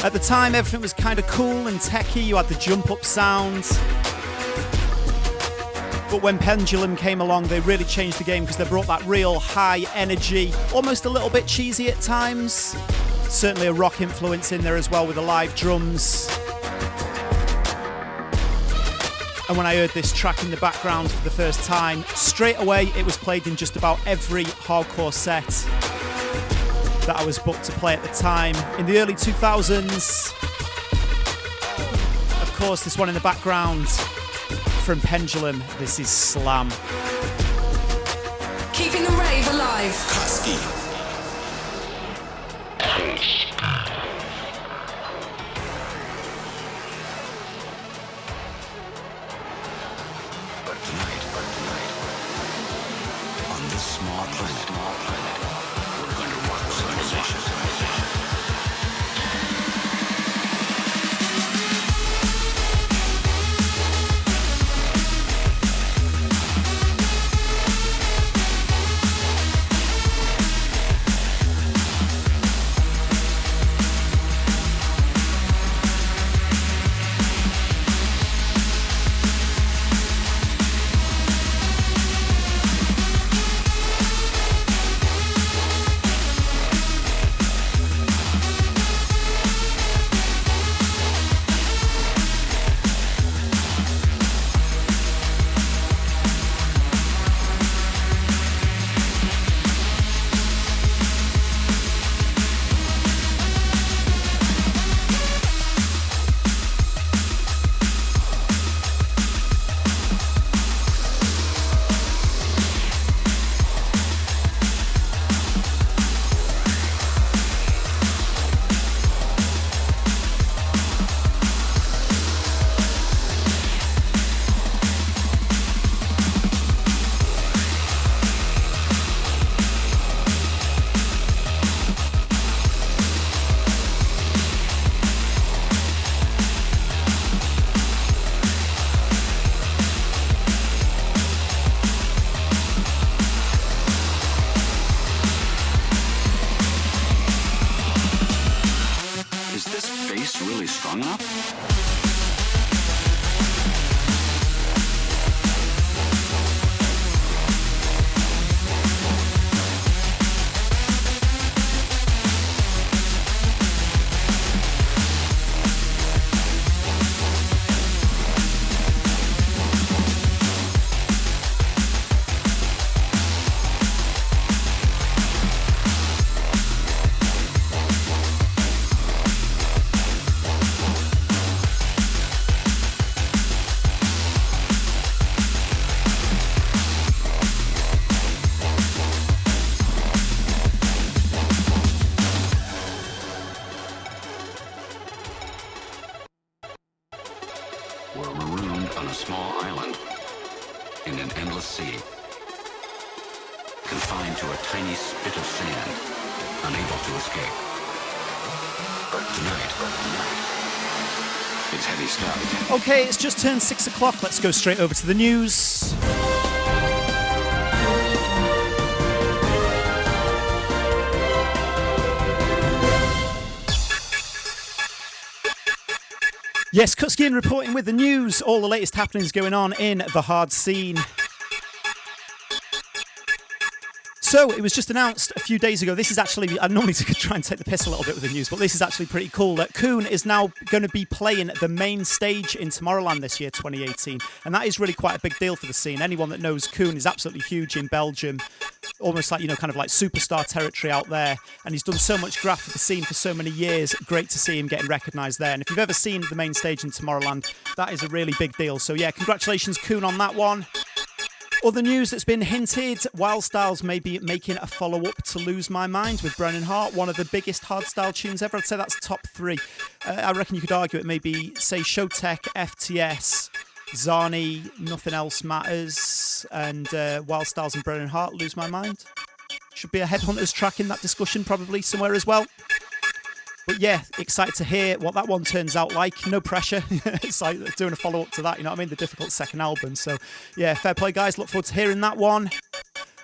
At the time, everything was kind of cool and techie. You had the jump up sound. But when Pendulum came along, they really changed the game because they brought that real high energy, almost a little bit cheesy at times. Certainly a rock influence in there as well with the live drums. And when I heard this track in the background for the first time, straight away it was played in just about every hardcore set that I was booked to play at the time. In the early 2000s, of course, this one in the background from Pendulum, this is Slam. Keeping the rave alive. Kutski. But tonight, on this small planet, we're going to rock civilization. strong enough? We're marooned on a small island in an endless sea, confined to a tiny spit of sand, unable to escape. Tonight, it's heavy stuff. Okay, it's just turned 6 o'clock. Let's go straight over to the news. Yes, Kutski reporting with the news. All the latest happenings going on in the hard scene. So, it was just announced a few days ago. This is actually, I normally try and take the piss a little bit with the news, but this is actually pretty cool, that Koen is now going to be playing the main stage in Tomorrowland this year, 2018. And that is really quite a big deal for the scene. Anyone that knows Koen is absolutely huge in Belgium. Almost like, kind of like superstar territory out there. And he's done so much graft for the scene for so many years. Great to see him getting recognised there. And if you've ever seen the main stage in Tomorrowland, that is a really big deal. So yeah, congratulations, Koen, on that one. Other news that's been hinted, Wild Styles may be making a follow-up to Lose My Mind with Brennan Hart, one of the biggest hardstyle tunes ever. I'd say that's top 3. I reckon you could argue it may be, say, Showtek, FTS, Zani, Nothing Else Matters, and Wild Styles and Brennan Hart, Lose My Mind. Should be a Headhunters track in that discussion probably somewhere as well. But yeah, excited to hear what that one turns out like. No pressure. It's like doing a follow-up to that, you know what I mean? The difficult second album. So yeah, fair play, guys. Look forward to hearing that one.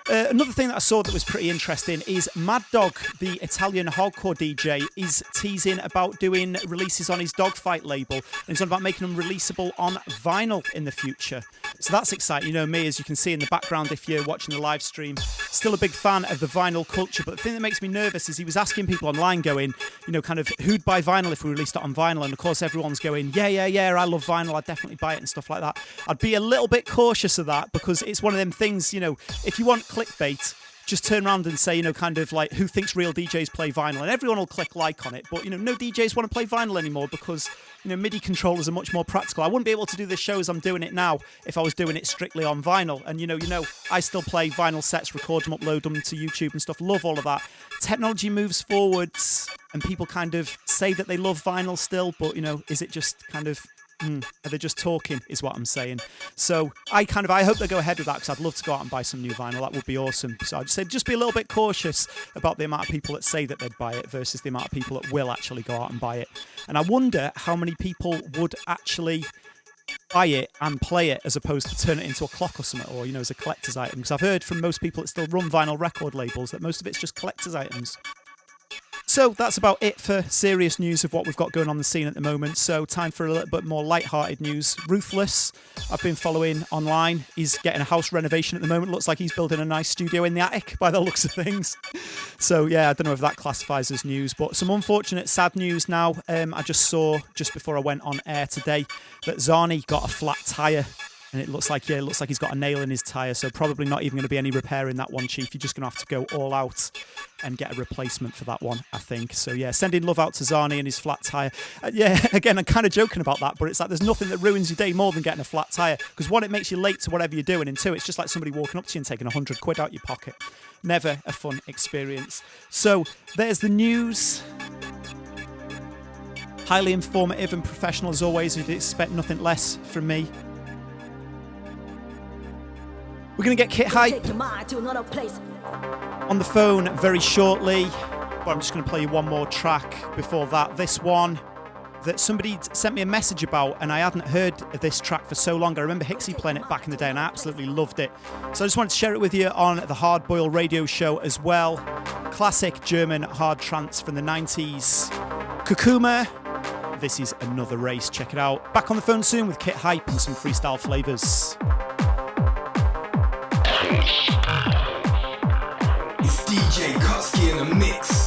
Another thing that I saw that was pretty interesting is Mad Dog, the Italian hardcore DJ, is teasing about doing releases on his Dogfight label. And he's on about making them releasable on vinyl in the future. So that's exciting. You know me, as you can see in the background if you're watching the live stream. Still a big fan of the vinyl culture, but the thing that makes me nervous is he was asking people online going, kind of who'd buy vinyl if we released it on vinyl? And of course everyone's going, yeah, I love vinyl, I'd definitely buy it and stuff like that. I'd be a little bit cautious of that because it's one of them things, if you want clickbait, just turn around and say, kind of like, who thinks real DJs play vinyl? And everyone will click like on it. But, no DJs want to play vinyl anymore because, MIDI controllers are much more practical. I wouldn't be able to do the show as I'm doing it now if I was doing it strictly on vinyl. And, I still play vinyl sets, record them, upload them to YouTube and stuff. Love all of that. Technology moves forwards and people kind of say that they love vinyl still. But, is it just kind of... Are they just talking, is what I'm saying. So I hope they go ahead with that because I'd love to go out and buy some new vinyl. That would be awesome. So I'd say just be a little bit cautious about the amount of people that say that they'd buy it versus the amount of people that will actually go out and buy it. And I wonder how many people would actually buy it and play it as opposed to turn it into a clock or something, or, as a collector's item. Because I've heard from most people that still run vinyl record labels that most of it's just collector's items. So that's about it for serious news of what we've got going on the scene at the moment. So time for a little bit more light-hearted news. Ruthless, I've been following online. He's getting a house renovation at the moment. Looks like he's building a nice studio in the attic by the looks of things. So yeah, I don't know if that classifies as news, but some unfortunate sad news now. I just saw, just before I went on air today, that Zani got a flat tyre. And it looks like he's got a nail in his tyre, so probably not even going to be any repair in that one, Chief. You're just going to have to go all out and get a replacement for that one, I think. So yeah, sending love out to Zani and his flat tyre. Yeah, again, I'm kind of joking about that, but it's like there's nothing that ruins your day more than getting a flat tyre. Because one, it makes you late to whatever you're doing, and two, it's just like somebody walking up to you and taking £100 out your pocket. Never a fun experience. So there's the news. Highly informative and professional as always. You'd expect nothing less from me. We're going to get Kit Hype on the phone very shortly, but I'm just going to play you one more track before that. This one that somebody sent me a message about, and I hadn't heard this track for so long. I remember Hixie playing it back in the day, and I absolutely loved it. So I just wanted to share it with you on the Hard Boil radio show as well. Classic German hard trance from the 90s. Kukuma This is Another Race. Check it out. Back on the phone soon with Kit Hype and some freestyle flavours. It's DJ Kutski in the mix.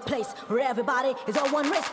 Place where everybody is on one risk.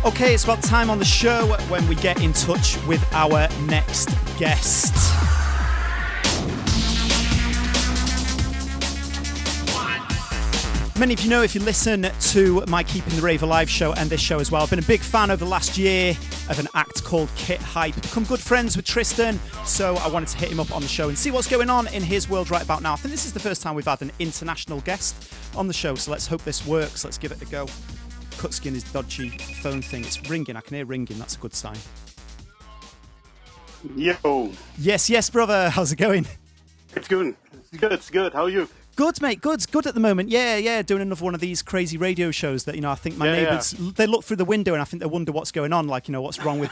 Okay, it's about time on the show when we get in touch with our next guest. Many of you know, if you listen to my Keeping the Rave Alive show and this show as well, I've been a big fan over the last year of an act called Kit Hype. Become good friends with Tristan, so I wanted to hit him up on the show and see what's going on in his world right about now. I think this is the first time we've had an international guest on the show, so let's hope this works. Let's give it a go. Kutski and his dodgy phone thing. It's ringing. I can hear ringing. That's a good sign. Yo. Yes, brother. How's it going? It's good. It's good. How are you? Good, mate. Good at the moment. Yeah. Doing another one of these crazy radio shows that, I think my neighbours, they look through the window and I think they wonder what's going on. Like, what's wrong with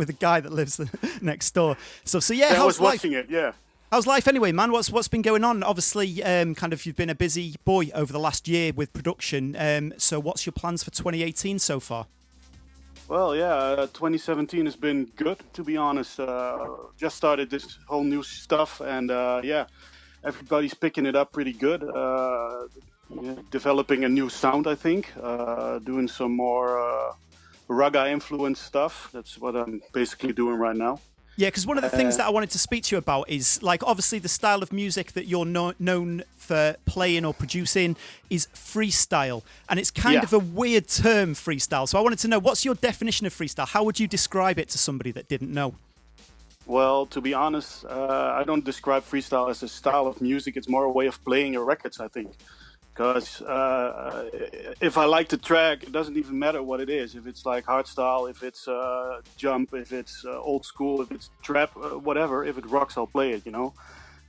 the guy that lives next door. So yeah. I was watching it. Yeah. How's life anyway, man? What's been going on? Obviously, you've been a busy boy over the last year with production. So what's your plans for 2018 so far? Well, 2017 has been good, to be honest. Just started this whole new stuff, and everybody's picking it up pretty good. Developing a new sound, I think. Doing some more raga influence stuff. That's what I'm basically doing right now. Yeah, because one of the things that I wanted to speak to you about is, obviously the style of music that you're known for playing or producing is freestyle. And it's kind of a weird term, freestyle. So I wanted to know, what's your definition of freestyle? How would you describe it to somebody that didn't know? Well, to be honest, I don't describe freestyle as a style of music. It's more a way of playing your records, I think. Because if I like the track, it doesn't even matter what it is. If it's like hardstyle, if it's jump, if it's old school, if it's trap, whatever. If it rocks, I'll play it,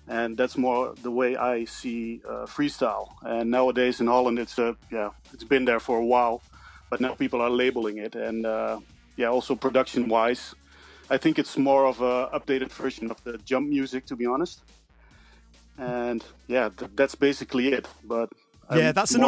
And that's more the way I see freestyle. And nowadays in Holland, it's been there for a while, but now people are labeling it. And also production-wise, I think it's more of a updated version of the jump music, to be honest. And that's basically it. But it's an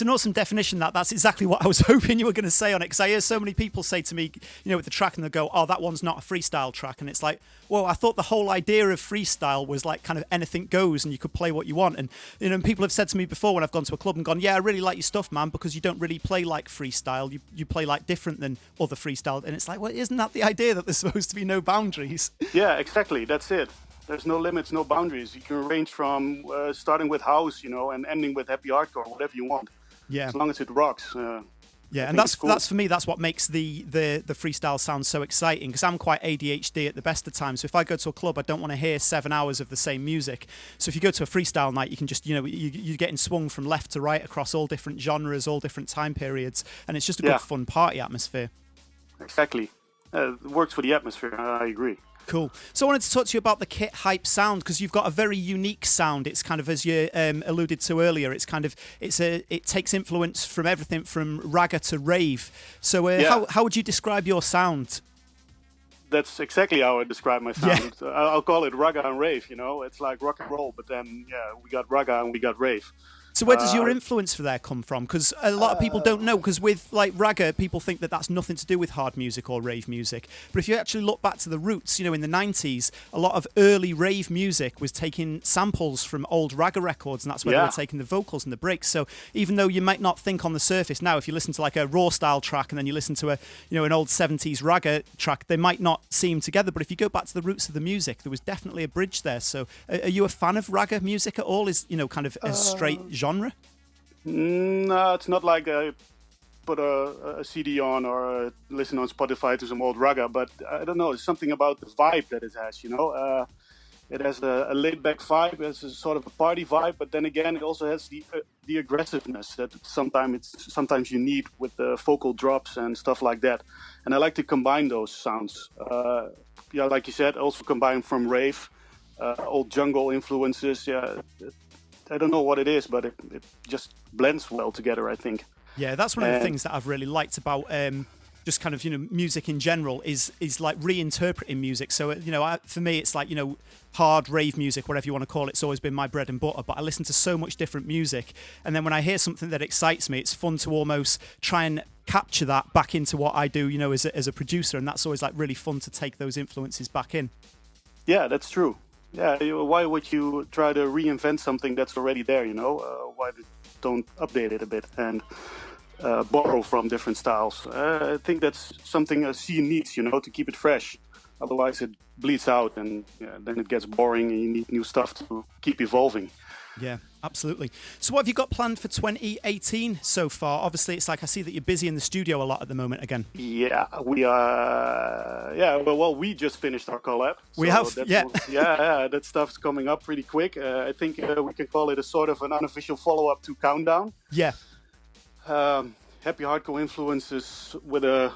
awesome definition. That's exactly what I was hoping you were going to say on it, because I hear so many people say to me, with the track, and they go, "Oh, that one's not a freestyle track," and it's like, well, I thought the whole idea of freestyle was like kind of anything goes, and you could play what you want. And people have said to me before when I've gone to a club and gone, "Yeah, I really like your stuff, man, because you don't really play like freestyle. You play like different than other freestyle." And it's like, well, isn't that the idea, that there's supposed to be no boundaries? Yeah, exactly. That's it. There's no limits, no boundaries. You can range from starting with house, and ending with happy hardcore, whatever you want. Yeah. As long as it rocks. And that's for me, that's what makes the freestyle sound so exciting, because I'm quite ADHD at the best of times. So if I go to a club, I don't want to hear 7 hours of the same music. So if you go to a freestyle night, you can just, you're getting swung from left to right across all different genres, all different time periods, and it's just a good fun party atmosphere. Exactly. It works for the atmosphere. I agree. Cool. So I wanted to talk to you about the Kit Hype sound, because you've got a very unique sound. It's kind of, as you alluded to earlier, it takes influence from everything from raga to rave. So how would you describe your sound? That's exactly how I describe my sound. Yeah. I'll call it raga and rave. It's like rock and roll, but then we got raga and we got rave. So where does your influence for there come from? Because a lot of people don't know, because with like raga, people think that that's nothing to do with hard music or rave music. But if you actually look back to the roots, in the 90s, a lot of early rave music was taking samples from old raga records, and that's where they were taking the vocals and the breaks. So even though you might not think on the surface now, if you listen to like a raw style track and then you listen to an old 70s raga track, they might not seem together. But if you go back to the roots of the music, there was definitely a bridge there. So are you a fan of raga music at all? Is, kind of a straight genre? No, it's not like I put a CD on or listen on Spotify to some old raga, but I don't know, there's something about the vibe that it has, It has a laid-back vibe, it has a sort of a party vibe, but then again, it also has the aggressiveness that sometimes you need with the vocal drops and stuff like that. And I like to combine those sounds. Like you said, also combine from rave, old jungle influences, I don't know what it is, but it just blends well together, I think. Yeah, that's one of the things that I've really liked about just kind of, music in general is like reinterpreting music. So, for me, it's like, hard rave music, whatever you want to call it. It's always been my bread and butter, but I listen to so much different music. And then when I hear something that excites me, it's fun to almost try and capture that back into what I do, as a producer. And that's always like really fun to take those influences back in. Yeah, that's true. Yeah, why would you try to reinvent something that's already there, Why don't update it a bit? And borrow from different styles. I think that's something a scene needs, you know, to keep it fresh. Otherwise, it bleeds out, and then it gets boring, and you need new stuff to keep evolving. Yeah, absolutely. So what have you got planned for 2018 so far? Obviously, it's like I see that you're busy in the studio a lot at the moment again. Yeah, we are. Yeah, well, we just finished our collab. We have, yeah. Yeah, that stuff's coming up pretty quick. I think we can call it a sort of an unofficial follow-up to Countdown. Yeah. Happy hardcore influences with a,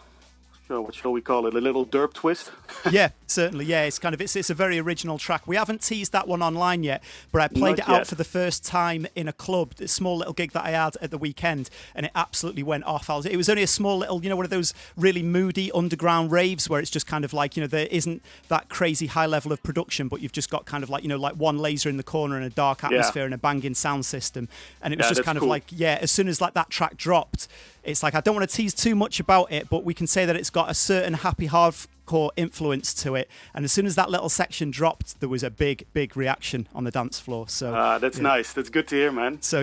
what shall we call it, a little derp twist. Yeah, certainly. Yeah, it's a very original track. We haven't teased that one online yet, but I played it out for the first time in a club, a small little gig that I had at the weekend, and it absolutely went off. It was only a small little, one of those really moody underground raves where it's just kind of like, there isn't that crazy high level of production, but you've just got kind of like, like one laser in the corner and a dark atmosphere and a banging sound system. And it was just kind of like, as soon as like that track dropped, it's like, I don't want to tease too much about it, but we can say that it's got a certain happy hardcore influence to it. And as soon as that little section dropped, there was a big reaction on the dance floor. So that's nice. That's good to hear, man. So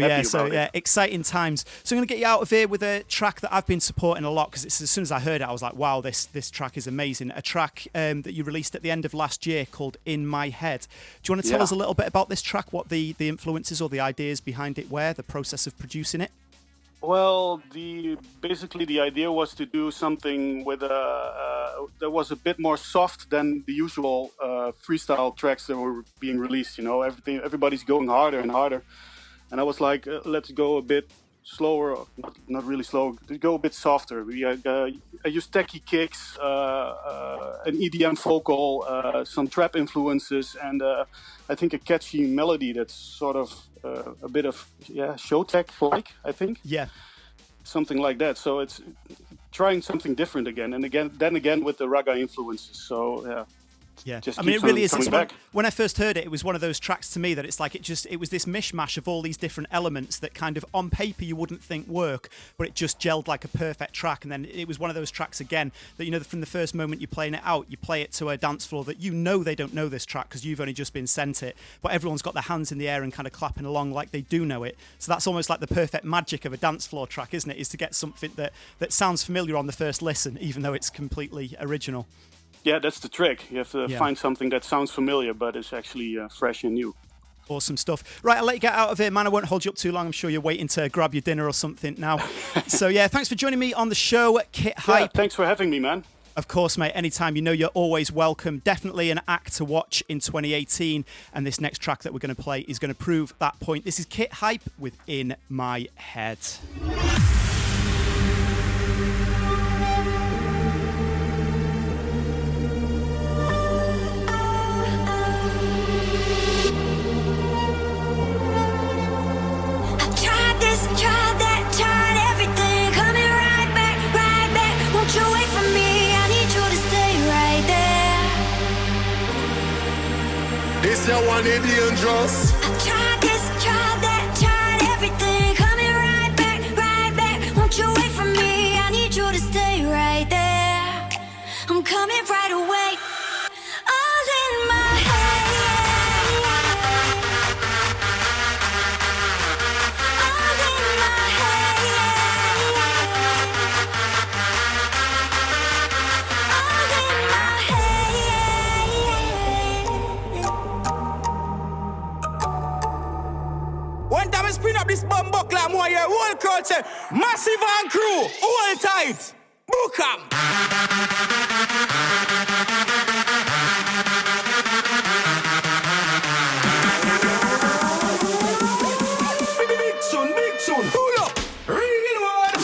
exciting times. So I'm going to get you out of here with a track that I've been supporting a lot, because as soon as I heard it, I was like, wow, this track is amazing. A track that you released at the end of last year called In My Head. Do you want to tell us a little bit about this track, what the influences or the ideas behind it were, the process of producing it? Well, basically the idea was to do something with that was a bit more soft than the usual freestyle tracks that were being released. Everybody's going harder and harder, and I was like, let's go a bit slower, not really slow. Go a bit softer. I used techie kicks, an EDM vocal, some trap influences, and I think a catchy melody that's sort of a bit of show tech-like, I think. Yeah. Something like that. So it's trying something different again, and again with the raga influences. So yeah, just I mean, it really is. When I first heard it, it was one of those tracks to me that it's like it was this mishmash of all these different elements that kind of on paper you wouldn't think work, but it just gelled like a perfect track. And then it was one of those tracks again that from the first moment you're playing it out, you play it to a dance floor that they don't know this track because you've only just been sent it, but everyone's got their hands in the air and kind of clapping along like they do know it. So that's almost like the perfect magic of a dance floor track, isn't it? Is to get something that sounds familiar on the first listen, even though it's completely original. Yeah, that's the trick. You have to find something that sounds familiar, but is actually fresh and new. Awesome stuff. Right, I'll let you get out of here, man. I won't hold you up too long. I'm sure you're waiting to grab your dinner or something now. So, thanks for joining me on the show, Kit Hype. Yeah, thanks for having me, man. Of course, mate. Anytime. You're always welcome. Definitely an act to watch in 2018. And this next track that we're going to play is going to prove that point. This is Kit Hype with In My Head. Tried that, tried everything, coming right back. Won't you wait for me? I need you to stay right there. This your one dangerous. Tried this, tried that, tried everything, coming right back. Won't you wait for me? I need you to stay right there. I'm coming right away. All in my head. One time I spin up this bum buckler, more your whole crowd say, Massive and crew, all tight, book 'em. Big tune, pull up, real one.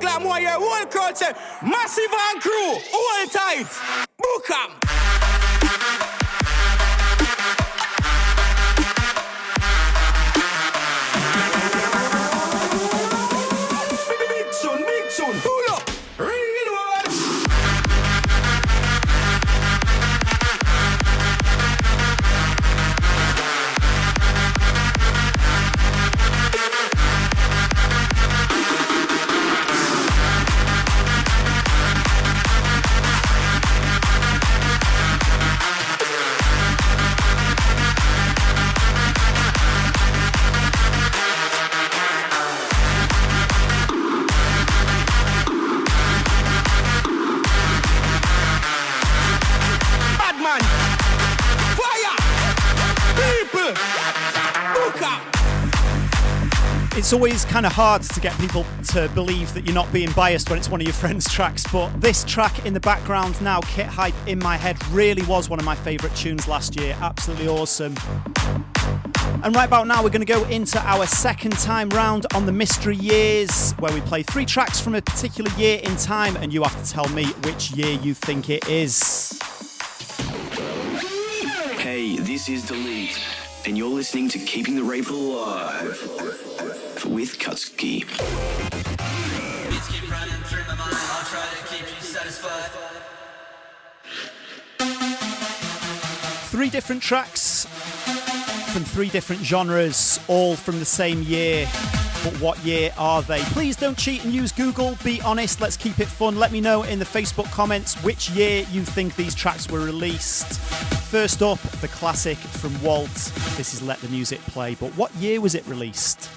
like more here. Whole crowd say, Massive and crew, hold tight. Book 'em. Big tune, pull up. Real one. It's always kind of hard to get people to believe that you're not being biased when it's one of your friends' tracks, but this track in the background now, Kit Hype in My Head, really was one of my favourite tunes last year. Absolutely awesome. And right about now, we're going to go into our second time round on the Mystery Years, where we play 3 tracks from a particular year in time, and you have to tell me which year you think it is. Hey, this is Delete, and you're listening to Keeping the Rave Alive with Kutski. Beats keep running through my mind. I'll try to keep you satisfied. 3 different tracks from 3 different genres, all from the same year. But what year are they? Please don't cheat and use Google. Be honest, let's keep it fun. Let me know in the Facebook comments which year you think these tracks were released. First up, the classic from Walt. This is Let the Music Play. But what year was it released?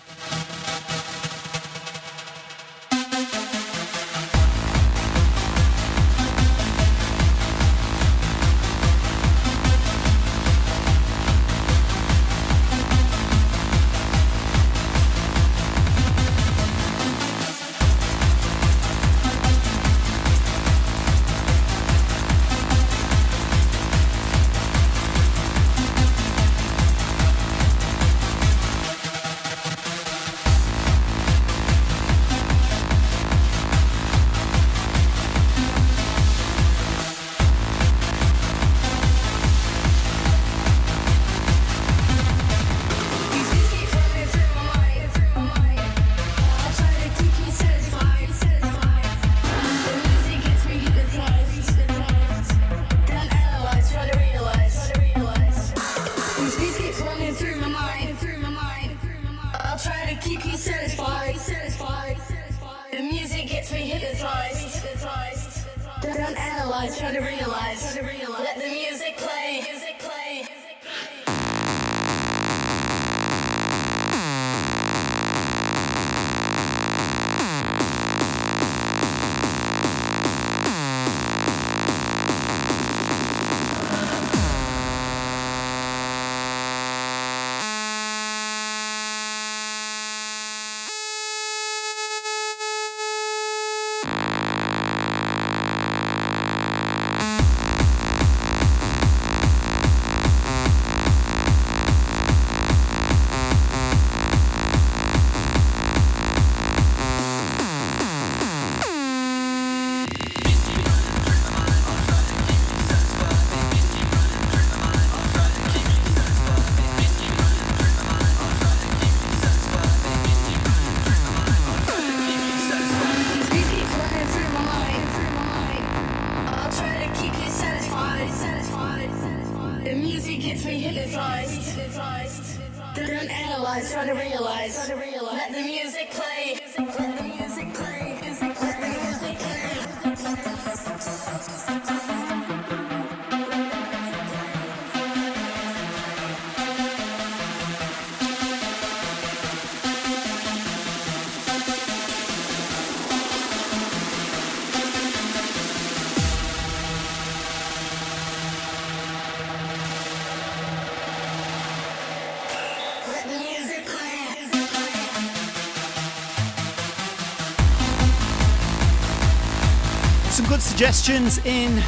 Suggestions in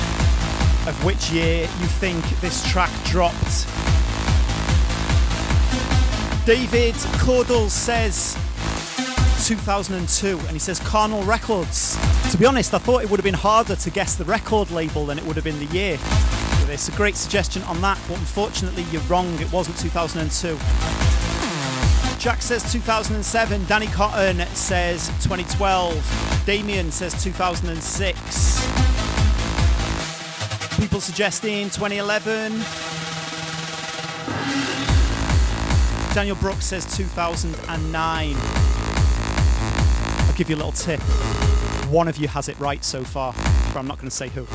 of which year you think this track dropped. David Cordell says 2002, and he says Carnal Records. To be honest, I thought it would have been harder to guess the record label than it would have been the year. It's a great suggestion on that, but unfortunately you're wrong, it wasn't 2002. Jack says 2007, Danny Cotton says 2012, Damien says 2006. People suggesting 2011. Daniel Brooks says 2009. I'll give you a little tip. One of you has it right so far, but I'm not going to say who.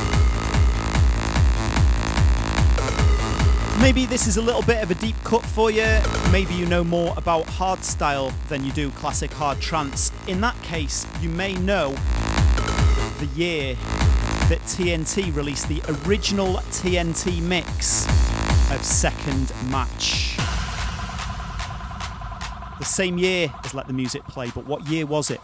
Maybe this is a little bit of a deep cut for you. Maybe you know more about hardstyle than you do classic hard trance. In that case, you may know the year that TNT released the original TNT mix of Second Match. The same year as Let the Music Play, but what year was it?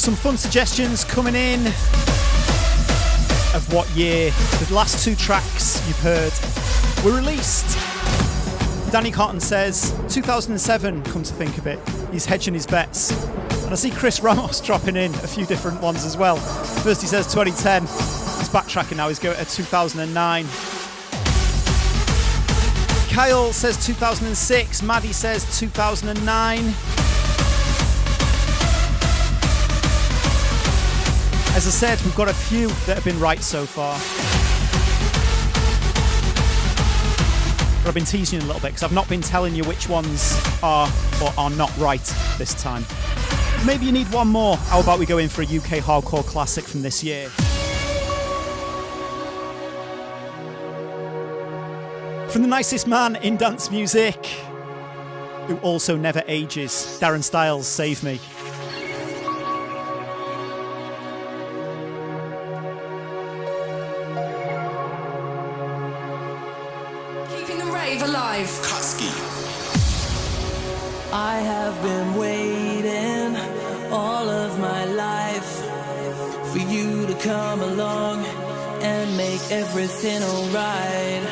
Some fun suggestions coming in. of what year the last two tracks you've heard were released. Danny Cotton says 2007, come to think of it. He's hedging his bets. And I see Chris Ramos dropping in a few different ones as well. First he says 2010. He's backtracking now, he's going to 2009. Kyle says 2006. Maddie says 2009. As I said, we've got a few that have been right so far. But I've been teasing you a little bit because I've not been telling you which ones are or are not right this time. Maybe you need one more. How about we go in for a UK hardcore classic from this year? From the nicest man in dance music, who also never ages, Darren Styles, Save Me. Keeping the rave alive. Kutski. I have been waiting all of my life for you to come along and make everything alright.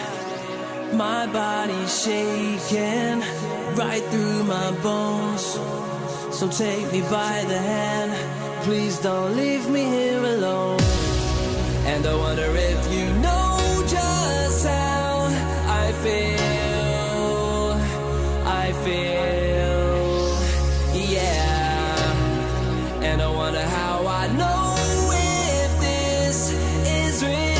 My body's shaking right through my bones. So take me by the hand, please don't leave me here alone. And I wonder if you know just how I feel, yeah. And I wonder how I know if this is real.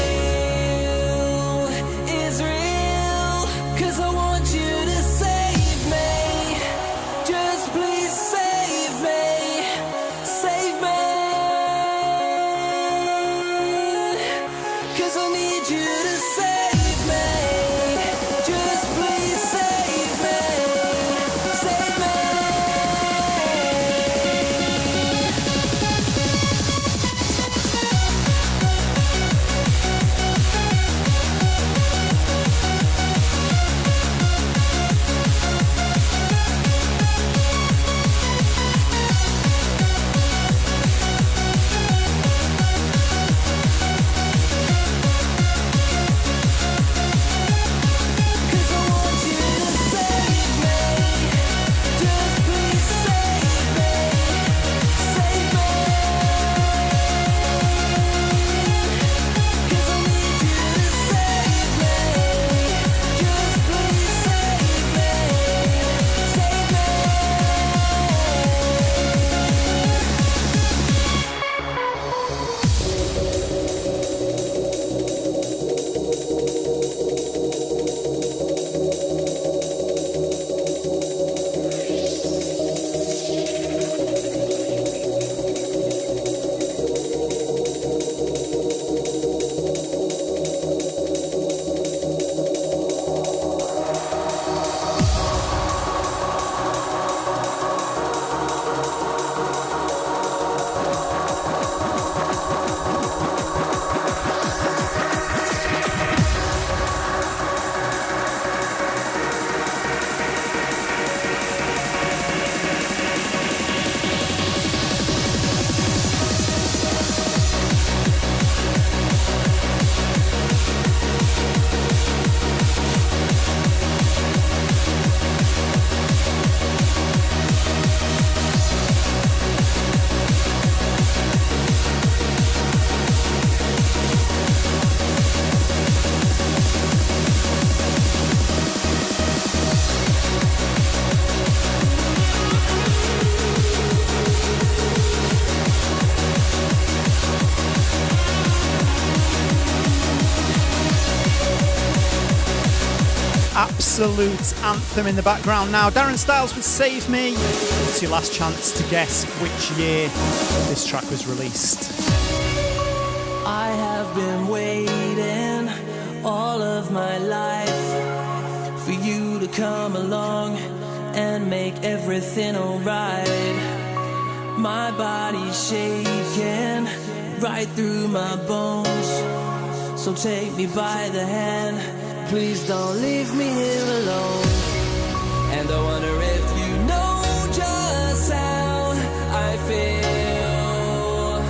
Absolute anthem in the background now. Darren Styles with Save Me. It's your last chance to guess which year this track was released. I have been waiting all of my life for you to come along and make everything alright. My body's shaking right through my bones. So take me by the hand, please don't leave me here alone. And I wonder if you know just how I feel,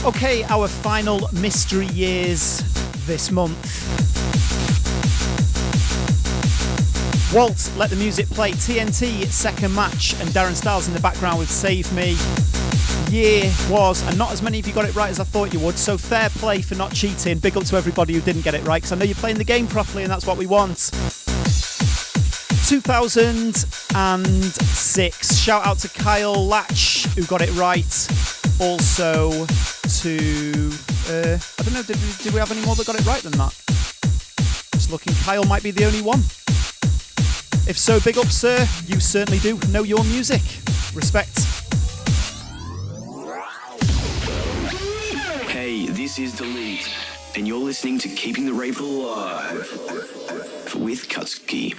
Okay, our final mystery years this month. Walt, Let the Music Play, TNT, Second Match, and Darren Styles in the background with Save Me. Year was, and not as many of you got it right as I thought you would, so fair play for not cheating. Big up to everybody who didn't get it right, because I know you're playing the game properly and that's what we want. 2006. Shout out to Kyle Latch, who got it right. Also to, I don't know, did we have any more that got it right than that? Just looking, Kyle might be the only one. If so, big up, sir. You certainly do know your music. Respect. Hey, this is Delete, and you're listening to Keeping the Rave Alive with Kutski.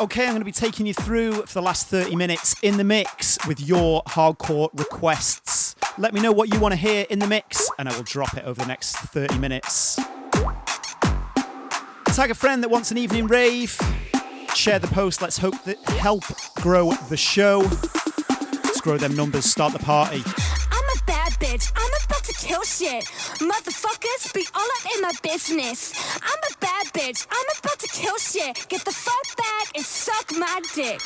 Okay, I'm going to be taking you through for the last 30 minutes in the mix with your hardcore requests. Let me know what you want to hear in the mix, and I will drop it over the next 30 minutes. Tag a friend that wants an evening rave. Share the post. Let's hope that help grow the show. Let's grow them numbers. Start the party. I'm a bad bitch. I'm about to kill shit. Motherfuckers be all up in my business. I'm a bad bitch. I'm about to kill shit. Get the fuck back and suck my dick.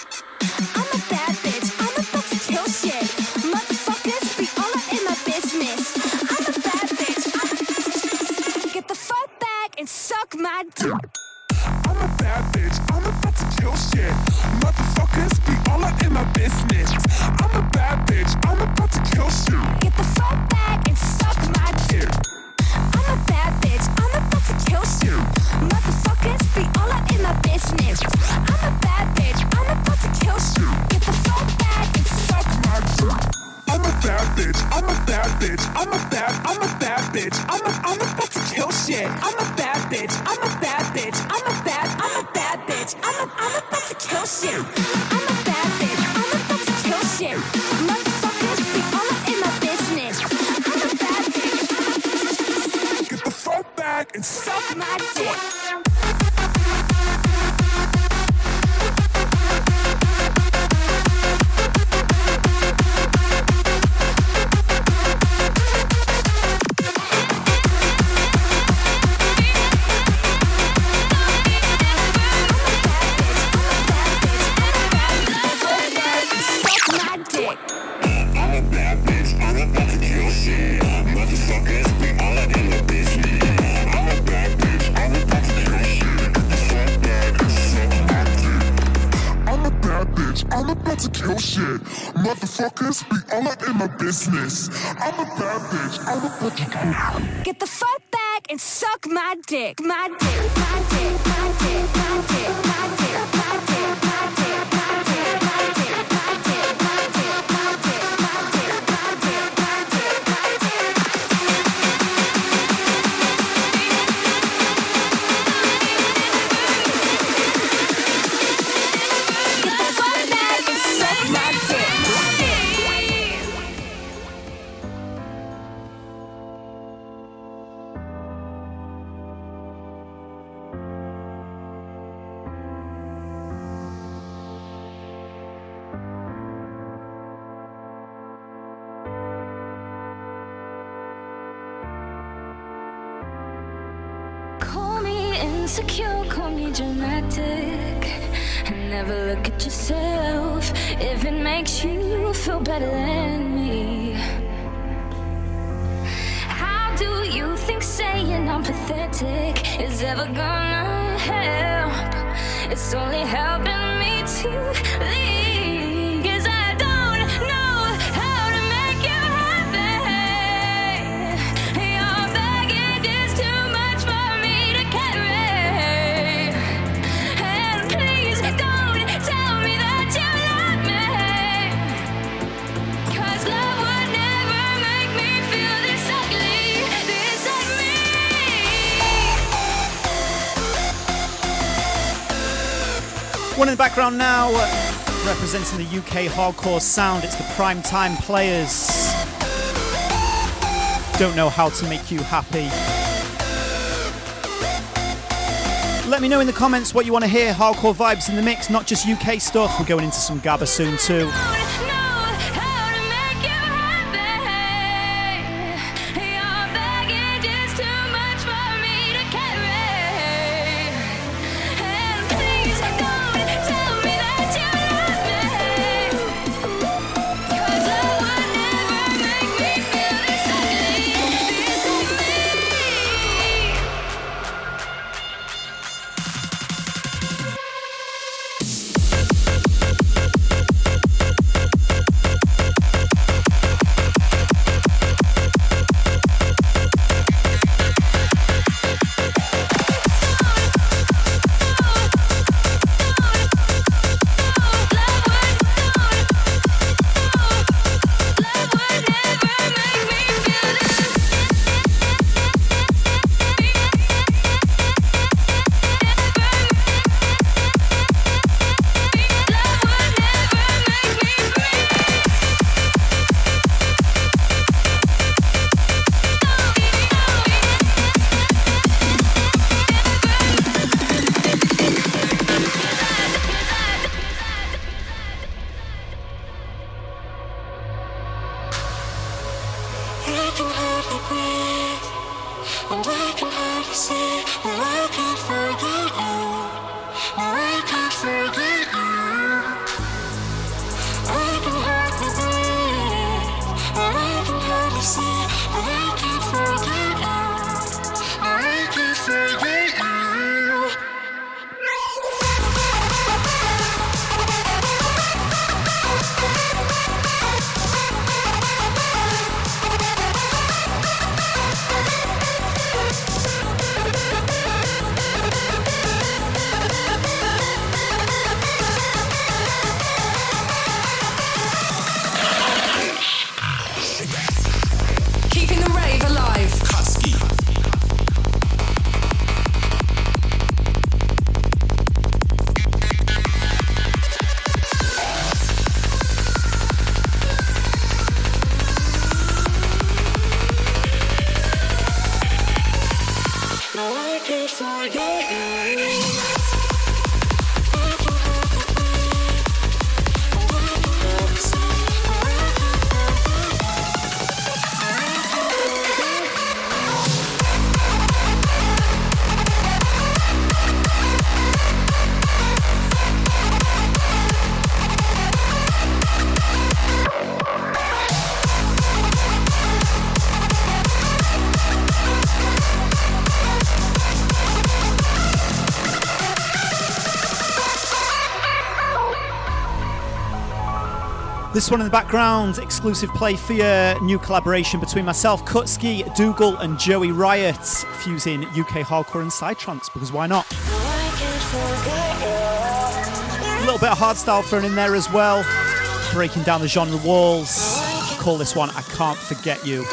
I'm a bad bitch. I'm about to kill shit. Motherfuckers be all up in my business. I'm a bad bitch. I'm about to get the fuck back and suck my dick. I'm a bad bitch, I'm about to kill shit. Motherfuckers be all up in my business. I'm a bad bitch, I'm about to kill shit. Get the fuck back and suck my dick. I'm a bad bitch, I'm about to kill shit. Motherfuckers be all up in my business. I'm a bad bitch, I'm about to kill shit. Get the fuck back and suck my dick. I'm a bad bitch, I'm a bad bitch, I'm a bad bitch. I'm about to kill shit. I'm a bad bitch, I'm a bad bitch, I'm a bad bitch. I'm about to kill shit. I'm a bad bitch, I'm about to kill shit. Motherfuckers be all up in my business. I'm a bad bitch, get the fuck back and suck my dick. I'm about to kill shit. Motherfuckers be all up in my business. I'm a bad bitch. I'm about to kill shit. Get the fuck back and suck my dick. My dick, my dick, my dick, my dick, my dick, my dick, my dick, my dick, my dick, my dick, my dick, my dick, my dick, my dick, my dick, my dick. Get the fuck back and suck my dick. Call me insecure, call me dramatic. And never look at yourself if it makes you feel better than me. How do you think saying I'm pathetic is ever gonna help? It's only helping me to leave. 'Cause I don't know how to make you happy. Your baggage is too much for me to carry. And please don't tell me that you love me. 'Cause love would never make me feel this ugly, this like me. One in the background now, representing the UK hardcore sound, it's the Primetime Players. Don't know how to make you happy. Let me know in the comments what you want to hear. Hardcore vibes in the mix, not just UK stuff. We're going into some Gabba soon too. Know how to make you I can hardly see, but I can't forget you. No, I can't forget you. I can hardly breathe, but I can hardly see, but I can't forget you. No, I can't forget you. Keeping the rave alive. Kutski. No, I can't forget you. This one in the background, exclusive play for your new collaboration between myself, Kutski, Dougal and Joey Riot, fusing UK hardcore and psytrance, because why not? A little bit of hardstyle thrown in there as well, breaking down the genre walls. Call this one I Can't Forget You.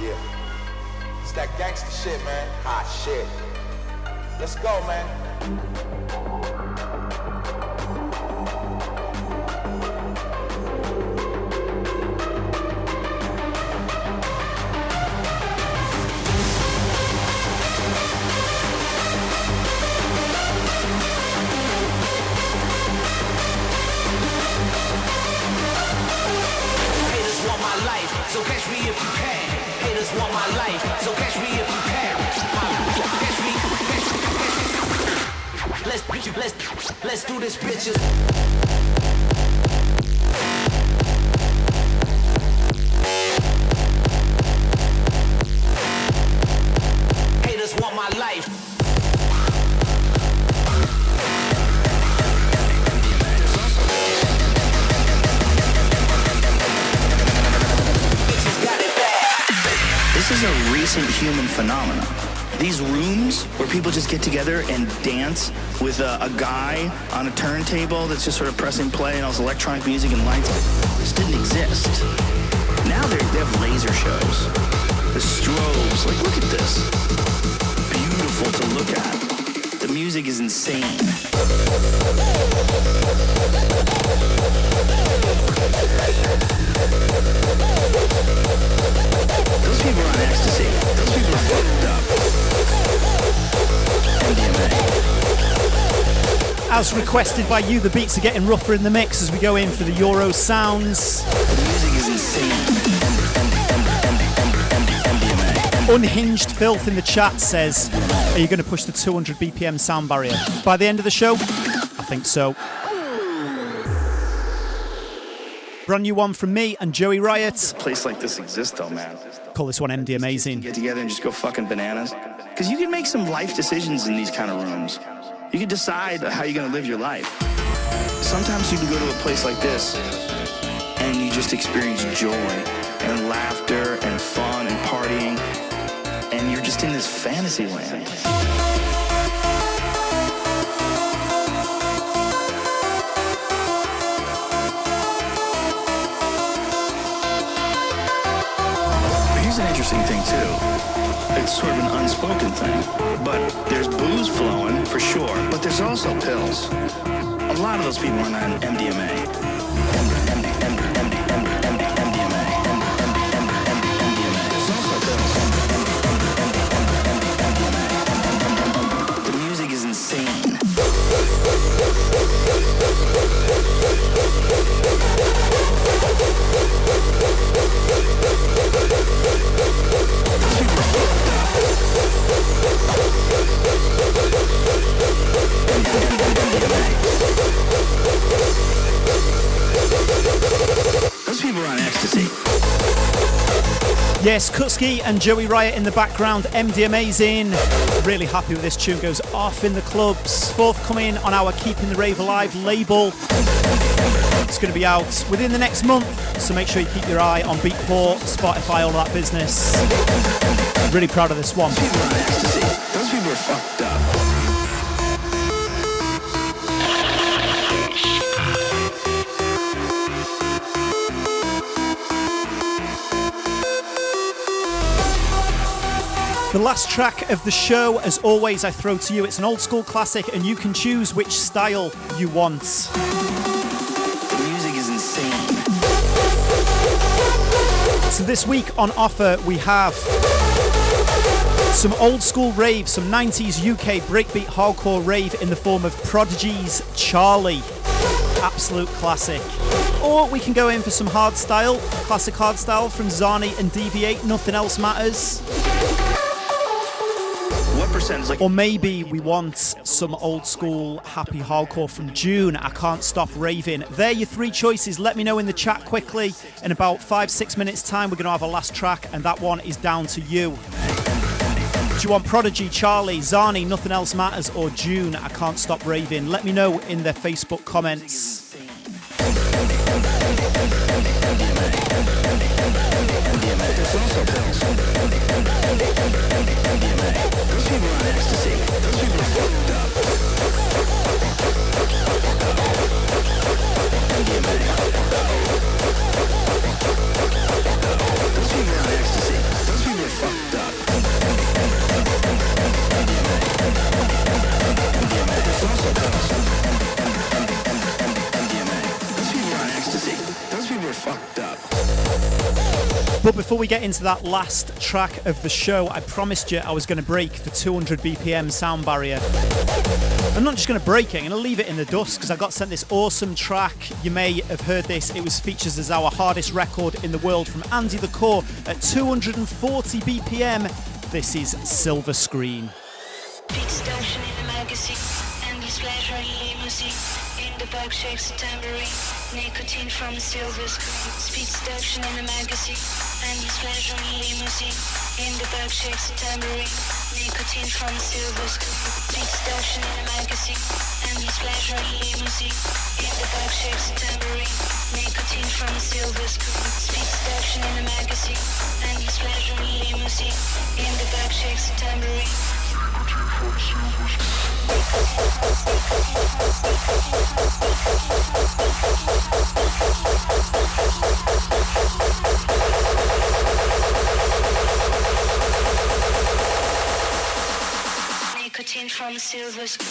Yeah. It's that gangster shit, man. Hot shit. Let's go, man. Haters want my life, so catch me if you can. Haters want my life, so catch me if you can. Catch me. Let's do this, bitches. Haters want my life. This is a recent human phenomenon. These rooms where people just get together and dance with a guy on a turntable that's just sort of pressing play and all this electronic music and lights. This didn't exist. Now they have laser shows. The strobes, like look at this. Beautiful to look at. The music is insane. Those people are on ecstasy. Those people are fucked up. As requested by you, the beats are getting rougher in the mix as we go in for the Euro sounds. The music is insane. Unhinged Filth in the chat says, are you going to push the 200 BPM sound barrier by the end of the show? I think so. Brand new one from me and Joey Riot. A place like this exists though, man. Call this one MD Amazing. Get together and just go fucking bananas. Because you can make some life decisions in these kind of rooms. You can decide how you're going to live your life. Sometimes you can go to a place like this and you just experience joy and laughter and fun and partying. And you're just in this fantasy land. Here's an interesting thing too. It's sort of an unspoken thing, but there's booze flowing for sure, but there's also pills. A lot of those people are on MDMA. There's also pills. The music is insane. Those people are on ecstasy. Yes, Kutski and Joey Riot in the background, MD Amazing. Really happy with this tune, goes off in the clubs. Forthcoming on our Keeping the Rave Alive label. It's going to be out within the next month, so make sure you keep your eye on Beatport, Spotify, all that business. Really proud of this one. Those people are on ecstasy. Those people are fucked up. The last track of the show, as always, I throw to you. It's an old school classic, and you can choose which style you want. The music is insane. So this week on offer, we have some old school rave, some 90s UK breakbeat hardcore rave in the form of Prodigy's Charlie. Absolute classic. Or we can go in for some hardstyle, classic hardstyle from Zani and Deviate, Nothing Else Matters. Or maybe we want some old school happy hardcore from June, I Can't Stop Raving. They're your three choices. Let me know in the chat quickly. In about 5-6 minutes time we're going to have a last track, and that one is down to you. Do you want Prodigy, Charlie, Zani, Nothing Else Matters, or June, I Can't Stop Raving? Let me know in the Facebook comments. There's also pills. Those people are on ecstasy. Those people are fucked up. Those people are on ecstasy. Those people But before we get into that last track of the show, I promised you I was going to break the 200 BPM sound barrier. I'm not just going to break it, I'm going to leave it in the dust because I got sent this awesome track. You may have heard this. It was featured as our hardest record in the world from Andy the Core at 240 BPM. This is Silver Screen. Distortion in the magazine, endless pleasure in limousine. In the box shakes a tambourine, nicotine from the silver screen. Speed seduction in the magazine, endless pleasure in limousine. In the box shakes a tambourine, nicotine from the silver screen. Speed seduction in the magazine, endless pleasure in limousine. In the box shakes a tambourine, nicotine from the silver screen. Speed seduction in the magazine, endless pleasure in limousine. In the box shakes a tambourine. Nicotine from the silver screen.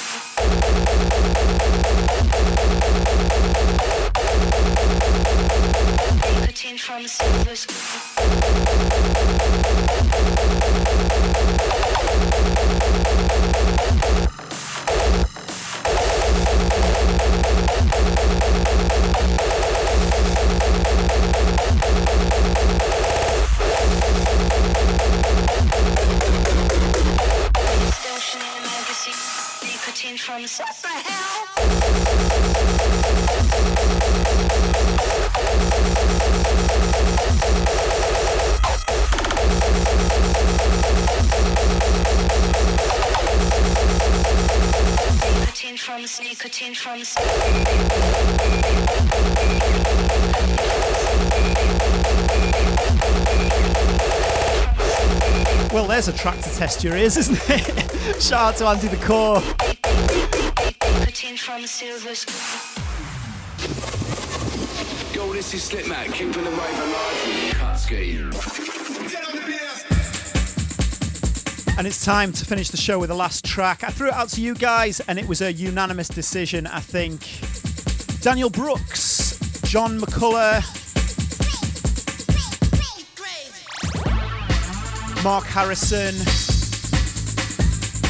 Nicotine from the silver screen. Nicotine from the what the hell? Nicotine from the nicotine from the Well, there's a track to test your ears, isn't it? Shout out to Andy the Core. From the silver Yo, this is Slipmatt, keeping the rave alive with Kutski. And it's time to finish the show with the last track. I threw it out to you guys, and it was a unanimous decision, I think. Daniel Brooks, John McCullough, Mark Harrison,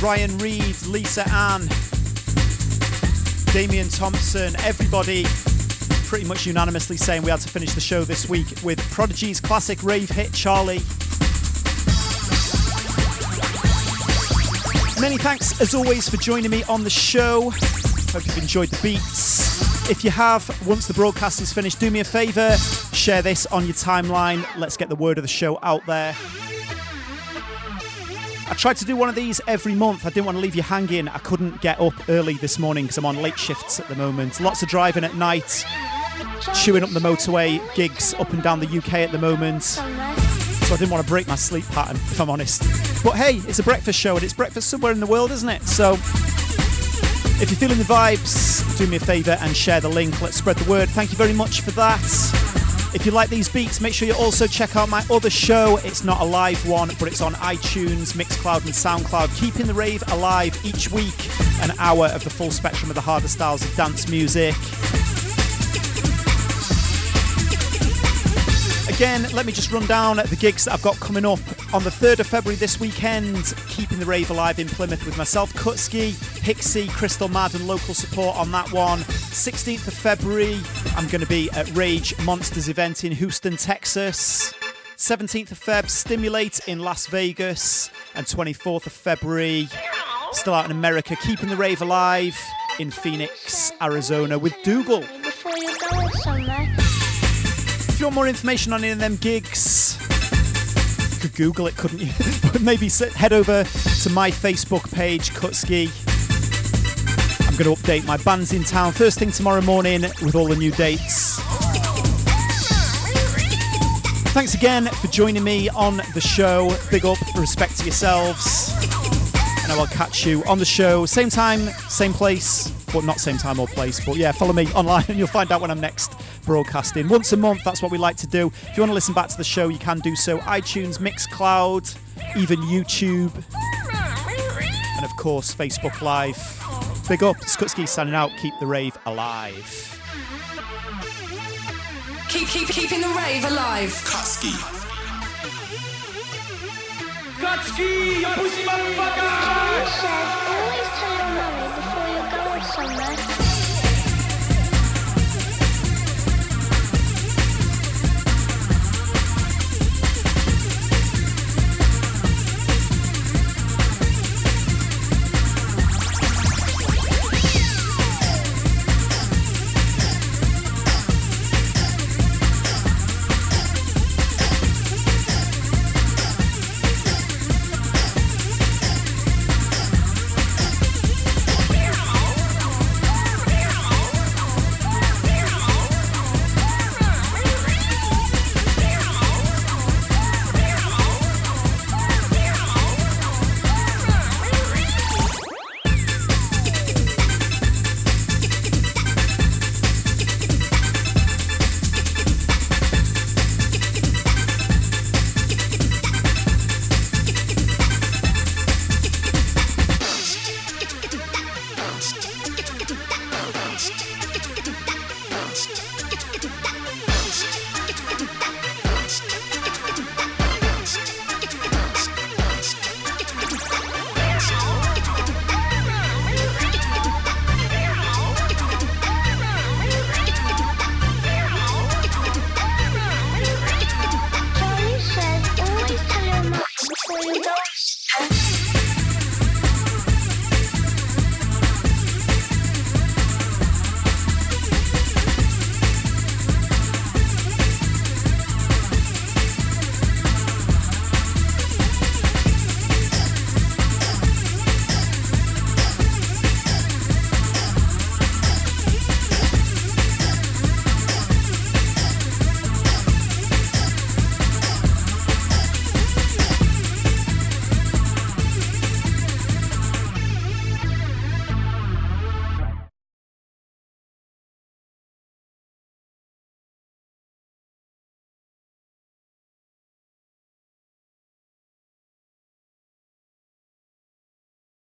Ryan Reed, Lisa Ann, Damian Thompson, everybody pretty much unanimously saying we had to finish the show this week with Prodigy's classic rave hit, Charlie. Many thanks, as always, for joining me on the show. Hope you've enjoyed the beats. If you have, once the broadcast is finished, do me a favour, share this on your timeline. Let's get the word of the show out there. I tried to do one of these every month. I didn't want to leave you hanging. I couldn't get up early this morning because I'm on late shifts at the moment. Lots of driving at night, chewing up the motorway, gigs up and down the UK at the moment. So I didn't want to break my sleep pattern, if I'm honest. But hey, it's a breakfast show and it's breakfast somewhere in the world, isn't it? So if you're feeling the vibes, do me a favour and share the link. Let's spread the word. Thank you very much for that. If you like these beats, make sure you also check out my other show. It's not a live one, but it's on iTunes, Mixcloud and Soundcloud. Keeping the rave alive each week. An hour of the full spectrum of the harder styles of dance music. Again, let me just run down the gigs that I've got coming up. On the 3rd of February this weekend, Keeping the Rave Alive in Plymouth with myself, Kutski, Hixie, Crystal Mad and local support on that one. 16th of February, I'm going to be at Rage Monsters event in Houston, Texas. 17th of Feb, Stimulate in Las Vegas. And 24th of February, still out in America, Keeping the Rave Alive in Phoenix, Arizona with Dougal. Before you go somewhere. If you want more information on any of them gigs, you could Google it, couldn't you? But maybe head over to my Facebook page, Kutski. I'm going to update my bands in town first thing tomorrow morning with all the new dates. Thanks again for joining me on the show. Big up, respect to yourselves. And I will catch you on the show, same time, same place. But not same time or place. But yeah, follow me online and you'll find out when I'm next broadcasting. Once a month, that's what we like to do. If you want to listen back to the show, you can do so. iTunes, Mixcloud, even YouTube. And of course, Facebook Live. Big up, it's Kutski signing out. Keep the rave alive. Keeping the rave alive. Kutski. Kutski, you pussy motherfucker! Always tell your mommy before you're going somewhere.